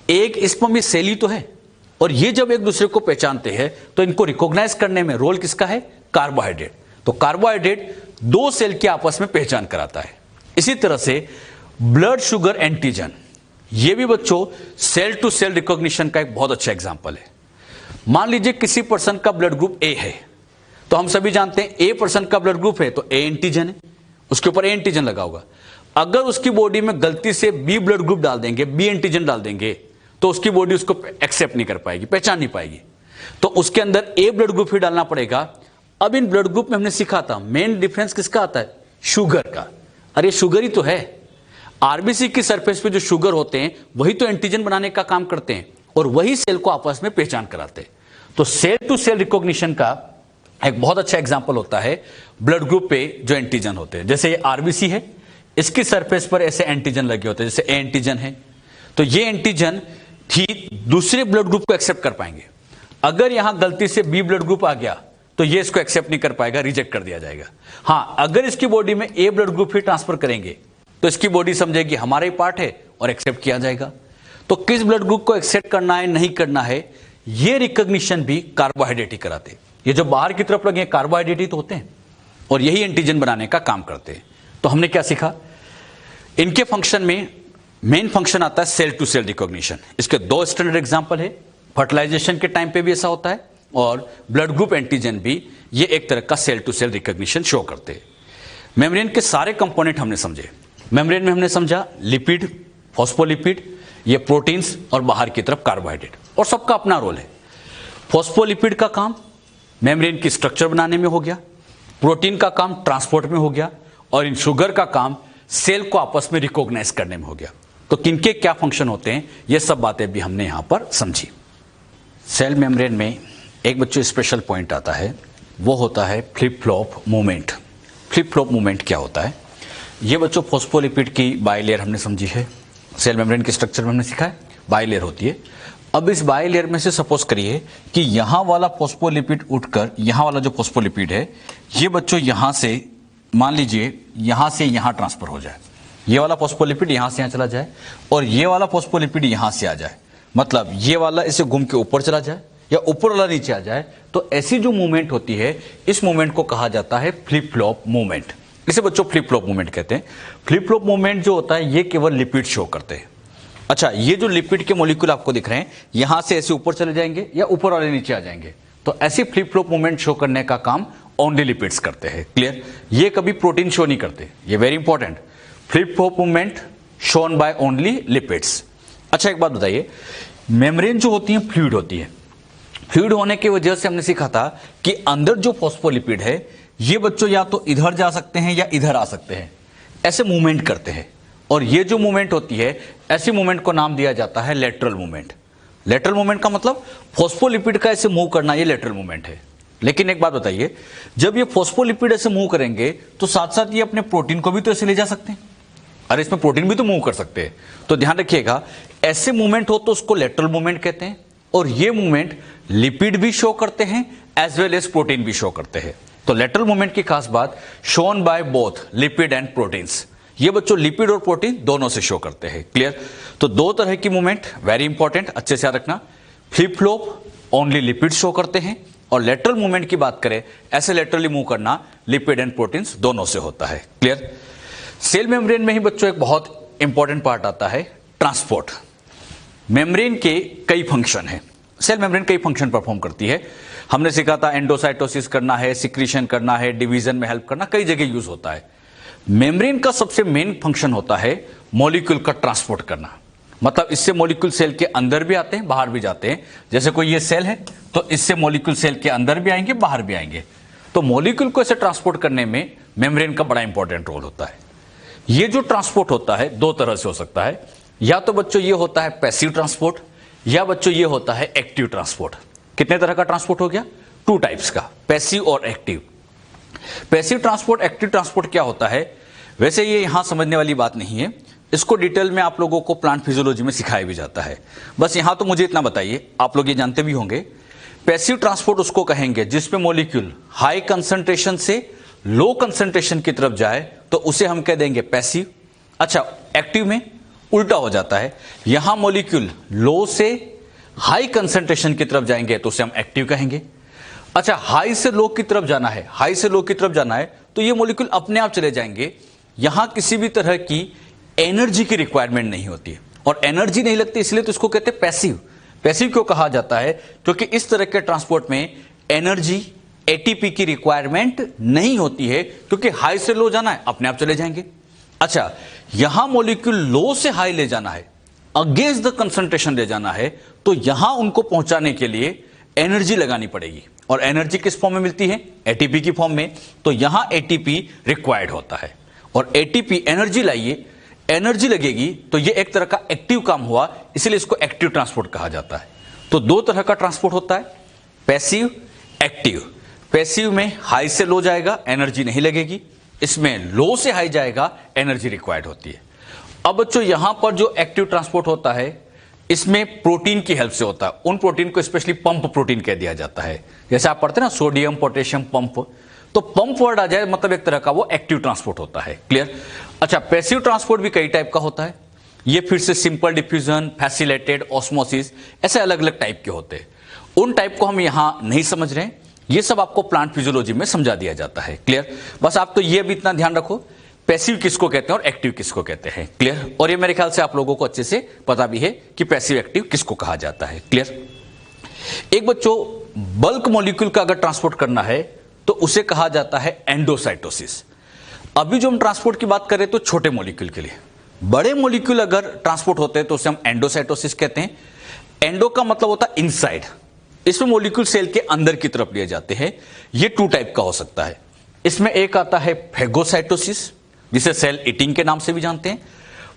एग स्पर्म ये सेल ही तो है, और ये जब एक दूसरे को पहचानते हैं तो इनको रिकॉग्नाइज करने में रोल किसका है? कार्बोहाइड्रेट। तो कार्बोहाइड्रेट दो सेल के आपस में पहचान कराता है। इसी तरह से ब्लड शुगर एंटीजन, ये भी बच्चों सेल टू सेल रिकॉग्निशन का एक बहुत अच्छा एग्जांपल है। मान लीजिए किसी पर्सन का ब्लड ग्रुप ए है, तो हम सभी जानते हैं ए पर्सन का ब्लड ग्रुप है तो ए एंटीजन है, उसके ऊपर ए एंटीजन लगा होगा। अगर उसकी बॉडी में गलती से बी ब्लड ग्रुप डाल देंगे, बी एंटीजन डाल देंगे, तो उसकी बॉडी उसको एक्सेप्ट नहीं कर पाएगी, पहचान नहीं पाएगी। तो उसके अंदर ए ब्लड ग्रुप ही डालना पड़ेगा। अब इन ब्लड ग्रुप में हमने सीखा था मेन डिफरेंस किसका आता है? शुगर का। अरे शुगर ही तो है, आरबीसी की सरफेस पे जो शुगर होते हैं वही तो एंटीजन बनाने का काम करते हैं और वही सेल को आपस में पहचान कराते हैं। तो सेल टू सेल रिकॉग्निशन का एक बहुत अच्छा एग्जांपल होता है ब्लड ग्रुप पे जो एंटीजन होते हैं। जैसे ये आरबीसी है, इसकी सरफेस पर ऐसे एंटीजन लगे होते हैं, जैसे ए एंटीजन है, तो ये एंटीजन ही दूसरे ब्लड ग्रुप को एक्सेप्ट कर पाएंगे। अगर यहां गलती से बी ब्लड ग्रुप आ गया तो ये इसको एक्सेप्ट नहीं कर पाएगा, रिजेक्ट कर दिया जाएगा। हां, अगर इसकी बॉडी में ए ब्लड ग्रुप ही ट्रांसफर करेंगे तो इसकी बॉडी समझेगी हमारा ही पार्ट है और एक्सेप्ट किया जाएगा। तो किस ब्लड ग्रुप को एक्सेप्ट करना है, नहीं करना है, ये रिकॉग्निशन भी कार्बोहाइड्रेट ही कराते। ये जो बाहर की तरफ लगे कार्बोहाइड्रेट ही तो होते हैं और यही एंटीजन बनाने का काम करते हैं। तो हमने क्या सीखा, इनके फंक्शन में मेन फंक्शन आता है सेल टू सेल रिकॉग्निशन। इसके दो स्टैंडर्ड एग्जांपल है, फर्टिलाइजेशन के टाइम पे भी ऐसा होता है और ब्लड ग्रुप एंटीजन भी ये एक तरह का cell to cell recognition show करते हैं। मेम्ब्रेन के सारे कंपोनेंट हमने समझे। मेम्ब्रेन में हमने समझा लिपिड, फॉस्फोलिपिड, ये प्रोटीन्स और बाहर की तरफ कार्बोहाइड्रेट, और सबका अपना रोल है। फॉस्फोलिपिड का काम मेम्ब्रेन की स्ट्रक्चर बनाने में हो गया, प्रोटीन का काम ट्रांसपोर्ट में हो गया, और इन शुगर का काम सेल को आपस में रिकॉग्नाइज करने में हो गया। तो किनके क्या फंक्शन होते हैं, ये सब बातें भी हमने यहां पर समझी। सेल मेम्ब्रेन में एक बच्चों स्पेशल पॉइंट आता है, वो होता है flip flop movement. Flip flop movement क्या होता है, ये बच्चों फॉस्फोलिपिड की बाइलेयर हमने समझी है, सेल मेम्ब्रेन के स्ट्रक्चर में हमने सीखा है बाइलेयर होती है। अब इस बाइलेयर में से सपोज करिए कि यहां वाला फॉस्फोलिपिड उठकर यहां वाला जो फॉस्फोलिपिड है ये बच्चों यहां से मान लीजिए यहां से यहां ट्रांसफर हो जाए, ये वाला फॉस्फोलिपिड यहां से यहां चला जाए और ये वाला फॉस्फोलिपिड यहां से आ जाए, मतलब ये वाला इसे घूम के ऊपर चला जाए या ऊपर वाला नीचे आ जाए। तो ऐसी जो मूवमेंट होती है, इस मूवमेंट को कहा जाता है फ्लिप फ्लॉप मूवमेंट। इसे बच्चों फ्लिप फ्लॉप मूवमेंट कहते हैं। फ्लिप फ्लॉप मूवमेंट जो होता है ये केवल लिपिड शो करते हैं। अच्छा, ये जो लिपिड के मॉलिक्यूल आपको दिख रहे हैं यहां से ऐसे ऊपर चले जाएंगे या ऊपर वाले नीचे आ जाएंगे, तो ऐसी फ्लिप फ्लॉप मूवमेंट शो करने का काम ओनली लिपिड्स करते हैं। क्लियर, ये कभी प्रोटीन शो नहीं करते, ये very important. Flip flop movement shown by only lipids. अच्छा, एक बात बताइए, मेम्ब्रेन जो होती है फ्लूइड होती है, फ्लूइड होने की वजह से हमने सीखा था कि अंदर जो फॉस्फोलिपिड है ये बच्चों या तो इधर जा सकते हैं या इधर आ सकते हैं, ऐसे मूवमेंट करते हैं। और ये जो मूवमेंट होती है, ऐसी मूवमेंट को नाम दिया जाता है लेटरल मूवमेंट। लेटरल मूवमेंट का मतलब फॉस्फोलिपिड का ऐसे मूव करना, ये लेटरल मूवमेंट है। लेकिन एक बात बताइए, जब ये फॉस्फोलिपिड ऐसे मूव करेंगे तो साथ साथ ये अपने प्रोटीन को भी तो ऐसे ले जा सकते हैं। अरे इसमें प्रोटीन भी तो मूव कर सकते हैं। तो ध्यान रखिएगा, ऐसे मूवमेंट हो तो उसको लेटरल मूवमेंट कहते हैं, और ये मूवमेंट लिपिड भी शो करते हैं एज वेल एज प्रोटीन भी शो करते हैं। तो लेटरल मूवमेंट की खास बात, shown by both lipid and proteins, ये बच्चों लिपिड और प्रोटीन दोनों से शो करते हैं। क्लियर, तो दो तरह की मूवमेंट वेरी इंपॉर्टेंट, अच्छे से याद रखना। Flip flop only lipid show करते हैं, और लेटरल मूवमेंट की बात करें, ऐसे लेटरली मूव करना लिपिड एंड प्रोटीन्स दोनों से होता है। क्लियर, सेल मेम्ब्रेन में ही बच्चों एक बहुत इंपॉर्टेंट पार्ट आता है ट्रांसपोर्ट। मेम्ब्रेन के कई फंक्शन है, सेल मेम्ब्रेन कई फंक्शन परफॉर्म करती है। हमने सीखा था एंडोसाइटोसिस करना है, सिक्रीशन करना है, डिवीजन में हेल्प करना, कई जगह यूज होता है। मेम्ब्रेन का सबसे मेन फंक्शन होता है मॉलिक्यूल का ट्रांसपोर्ट करना। मतलब इससे मॉलिक्यूल सेल के अंदर भी आते हैं, बाहर भी जाते हैं। जैसे कोई ये सेल है तो इससे मॉलिक्यूल सेल के अंदर भी आएंगे, बाहर भी आएंगे। तो मॉलिक्यूल को ऐसे ट्रांसपोर्ट करने में मेम्ब्रेन का बड़ा इंपॉर्टेंट रोल होता है। ये जो ट्रांसपोर्ट होता है दो तरह से हो सकता है, या तो बच्चों ये होता है पैसिव ट्रांसपोर्ट, या बच्चों ये होता है एक्टिव ट्रांसपोर्ट। कितने तरह का ट्रांसपोर्ट हो गया, टू टाइप्स का, पैसिव और active. Passive transport, active transport क्या होता है, वैसे ये यहां समझने वाली बात नहीं है, इसको डिटेल में आप लोगों को प्लांट फिजियोलॉजी में सिखाया भी जाता है। बस यहां तो मुझे इतना बताइए, आप लोग ये जानते भी होंगे, पैसिव ट्रांसपोर्ट उसको कहेंगे जिसमें मॉलिक्यूल हाई कंसंट्रेशन से लो कंसंट्रेशन की तरफ जाए तो उसे हम कह देंगे पैसिव। अच्छा, एक्टिव में उल्टा हो जाता है, यहां मॉलिक्यूल लो से हाई कंसंट्रेशन की तरफ जाएंगे तो उसे हम एक्टिव कहेंगे। अच्छा, हाई से लो की तरफ जाना है, हाई से लो की तरफ जाना है तो ये मॉलिक्यूल अपने आप चले जाएंगे, यहां किसी भी तरह की एनर्जी की रिक्वायरमेंट नहीं होती है, और एनर्जी नहीं लगती इसलिए तो इसको कहते हैं पैसिव। पैसिव क्यों कहा जाता है, क्योंकि इस तरह के ट्रांसपोर्ट में एनर्जी एटीपी की रिक्वायरमेंट नहीं होती है, क्योंकि हाई से लो जाना है अपने आप चले जाएंगे। अच्छा, यहां मॉलिक्यूल लो से हाई ले जाना है, अगेंस्ट द कंसंट्रेशन ले जाना है, तो यहां उनको पहुंचाने के लिए एनर्जी लगानी पड़ेगी, और एनर्जी किस फॉर्म में मिलती है, एटीपी की फॉर्म में। तो यहां एटीपी रिक्वायर्ड होता है, और एटीपी एनर्जी लाइए, एनर्जी लगेगी तो ये एक तरह का एक्टिव काम हुआ, इसलिए इसको एक्टिव ट्रांसपोर्ट कहा जाता है। तो दो तरह का ट्रांसपोर्ट होता है, पैसिव, एक्टिव। पैसिव में हाई से लो जाएगा, एनर्जी नहीं लगेगी। इसमें लो से हाई जाएगा, एनर्जी रिक्वायर्ड होती है। अब बच्चों यहां पर जो एक्टिव ट्रांसपोर्ट होता है इसमें प्रोटीन की हेल्प से होता है। उन प्रोटीन को स्पेशली पंप प्रोटीन कह दिया जाता है। जैसे आप पढ़ते हैं ना सोडियम पोटेशियम पंप, तो पंप वर्ड आ जाए मतलब एक तरह का वो एक्टिव ट्रांसपोर्ट होता है। क्लियर। अच्छा, पैसिव ट्रांसपोर्ट भी कई टाइप का होता है। ये फिर से सिंपल डिफ्यूजन, फैसिलेटेड, ऑस्मोसिस, ऐसे अलग अलग टाइप के होते हैं। उन टाइप को हम यहां नहीं समझ रहे हैं, ये सब आपको प्लांट फिजियोलॉजी में समझा दिया जाता है। क्लियर। बस आप तो ये भी इतना ध्यान रखो पैसिव किसको कहते हैं और एक्टिव किसको कहते हैं। क्लियर। और ये मेरे ख्याल से आप लोगों को अच्छे से पता भी है कि पैसिव एक्टिव किसको कहा जाता है। क्लियर। एक बच्चों बल्क मॉलिक्यूल का अगर ट्रांसपोर्ट करना है तो उसे कहा जाता है एंडोसाइटोसिस। अभी जो हम ट्रांसपोर्ट की बात करें तो छोटे मॉलिक्यूल के लिए, बड़े मॉलिक्यूल अगर ट्रांसपोर्ट होते हैं तो उसे हम एंडोसाइटोसिस कहते हैं। एंडो का मतलब होता है इनसाइड, इसमें मॉलिक्यूल सेल के अंदर की तरफ लिए जाते हैं। ये टू टाइप का हो सकता है। इसमें एक आता है फेगोसाइटोसिस जिसे सेल ईटिंग के नाम से भी जानते हैं,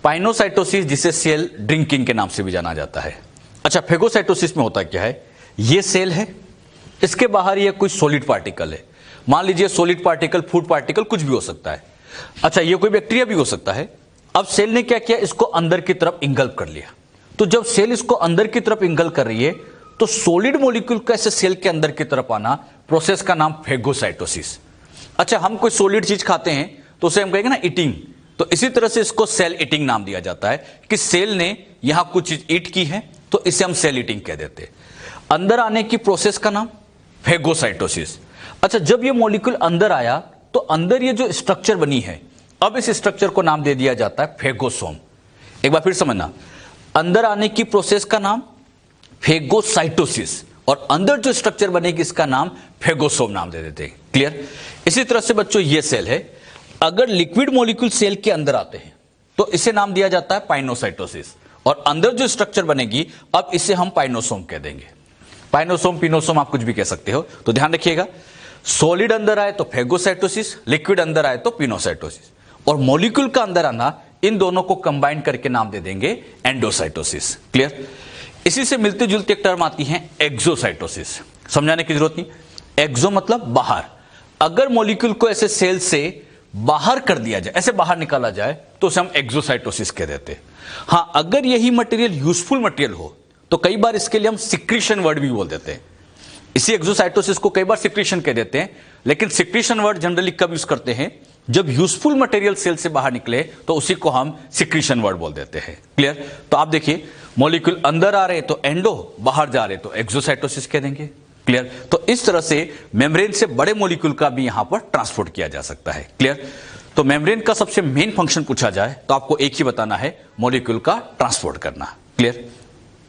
पाइनोसाइटोसिस जिसे सेल ड्रिंकिंग के नाम से भी जाना जाता है। अच्छा, फेगोसाइटोसिस में होता क्या है, ये सेल है, इसके बाहर ये कोई सॉलिड पार्टिकल है। मान लीजिए सॉलिड पार्टिकल, फूड पार्टिकल, कुछ भी हो सकता है। अच्छा, ये कोई बैक्टीरिया भी हो सकता है। अब सेल ने क्या किया, इसको अंदर की तरफ इंगल्प कर लिया। तो जब सेल इसको अंदर की तरफ इंगल्प कर रही है तो सॉलिड मॉलिक्यूल का ऐसे सेल के अंदर की तरफ आना, प्रोसेस का नाम फेगोसाइटोसिस। अच्छा, हम कोई सॉलिड चीज खाते हैं तो उसे हम कहेंगे ना ईटिंग, तो इसी तरह से इसको सेल ईटिंग नाम दिया जाता है कि सेल ने यहां कुछ चीज ईट की है तो इसे हम सेल ईटिंग कह देते हैं। अंदर आने की प्रोसेस का नाम फेगोसाइटोसिस। अच्छा, जब ये मॉलिक्यूल अंदर आया तो अंदर ये जो स्ट्रक्चर बनी है, अब इस स्ट्रक्चर को नाम दे दिया जाता है फेगोसोम। एक बार फिर समझना, अंदर आने की प्रोसेस का नाम फेगोसाइटोसिस और अंदर जो स्ट्रक्चर बनेगी इसका नाम फेगोसोम नाम दे देते हैं। क्लियर। इसी तरह से बच्चों ये सेल है, अगर लिक्विड मॉलिक्यूल सेल के अंदर आते हैं तो इसे नाम दिया जाता है पाइनोसाइटोसिस और अंदर जो स्ट्रक्चर बनेगी अब इसे हम पाइनोसोम कह देंगे। पाइनोसोम, पिनोसोम आप कुछ भी कह सकते हो। तो ध्यान रखिएगा, सॉलिड अंदर आए तो फेगोसाइटोसिस, लिक्विड अंदर आए तो पिनोसाइटोसिस, और मॉलिक्यूल का अंदर आना, इन दोनों को कंबाइन करके नाम दे देंगे एंडोसाइटोसिस। क्लियर। इसी से मिलती जुलती एक टर्म आती है एक्सोसाइटोसिस। समझाने की जरूरत नहीं। एक्सो मतलब बाहर। अगर मॉलिक्यूल को ऐसे सेल से बाहर कर दिया जाए, ऐसे बाहर निकाला जाए तो उसे हम एक्सोसाइटोसिस कह देते हैं। हां, अगर यही मटेरियल यूजफुल मटेरियल हो तो कई बार इसके लिए हम सिक्रीशन वर्ड भी बोल देते हैं। इसी एक्सोसाइटोसिस को कई बार सिक्रीशन कह देते हैं, लेकिन सिक्रीशन वर्ड जनरली कब यूज करते हैं, जब यूजफुल मटेरियल सेल से बाहर निकले तो उसी को हम सिक्रीशन वर्ड बोल देते हैं। क्लियर। तो आप देखिए, मॉलिक्यूल अंदर आ रहे तो एंडो, बाहर जा रहे तो एक्सोसाइटोसिस कह देंगे। क्लियर। तो इस तरह से मेम्ब्रेन से बड़े मॉलिक्यूल का भी यहां पर ट्रांसपोर्ट किया जा सकता है। क्लियर। तो मेम्ब्रेन का सबसे मेन फंक्शन पूछा जाए तो आपको एक ही बताना है, मॉलिक्यूल का ट्रांसपोर्ट करना। क्लियर।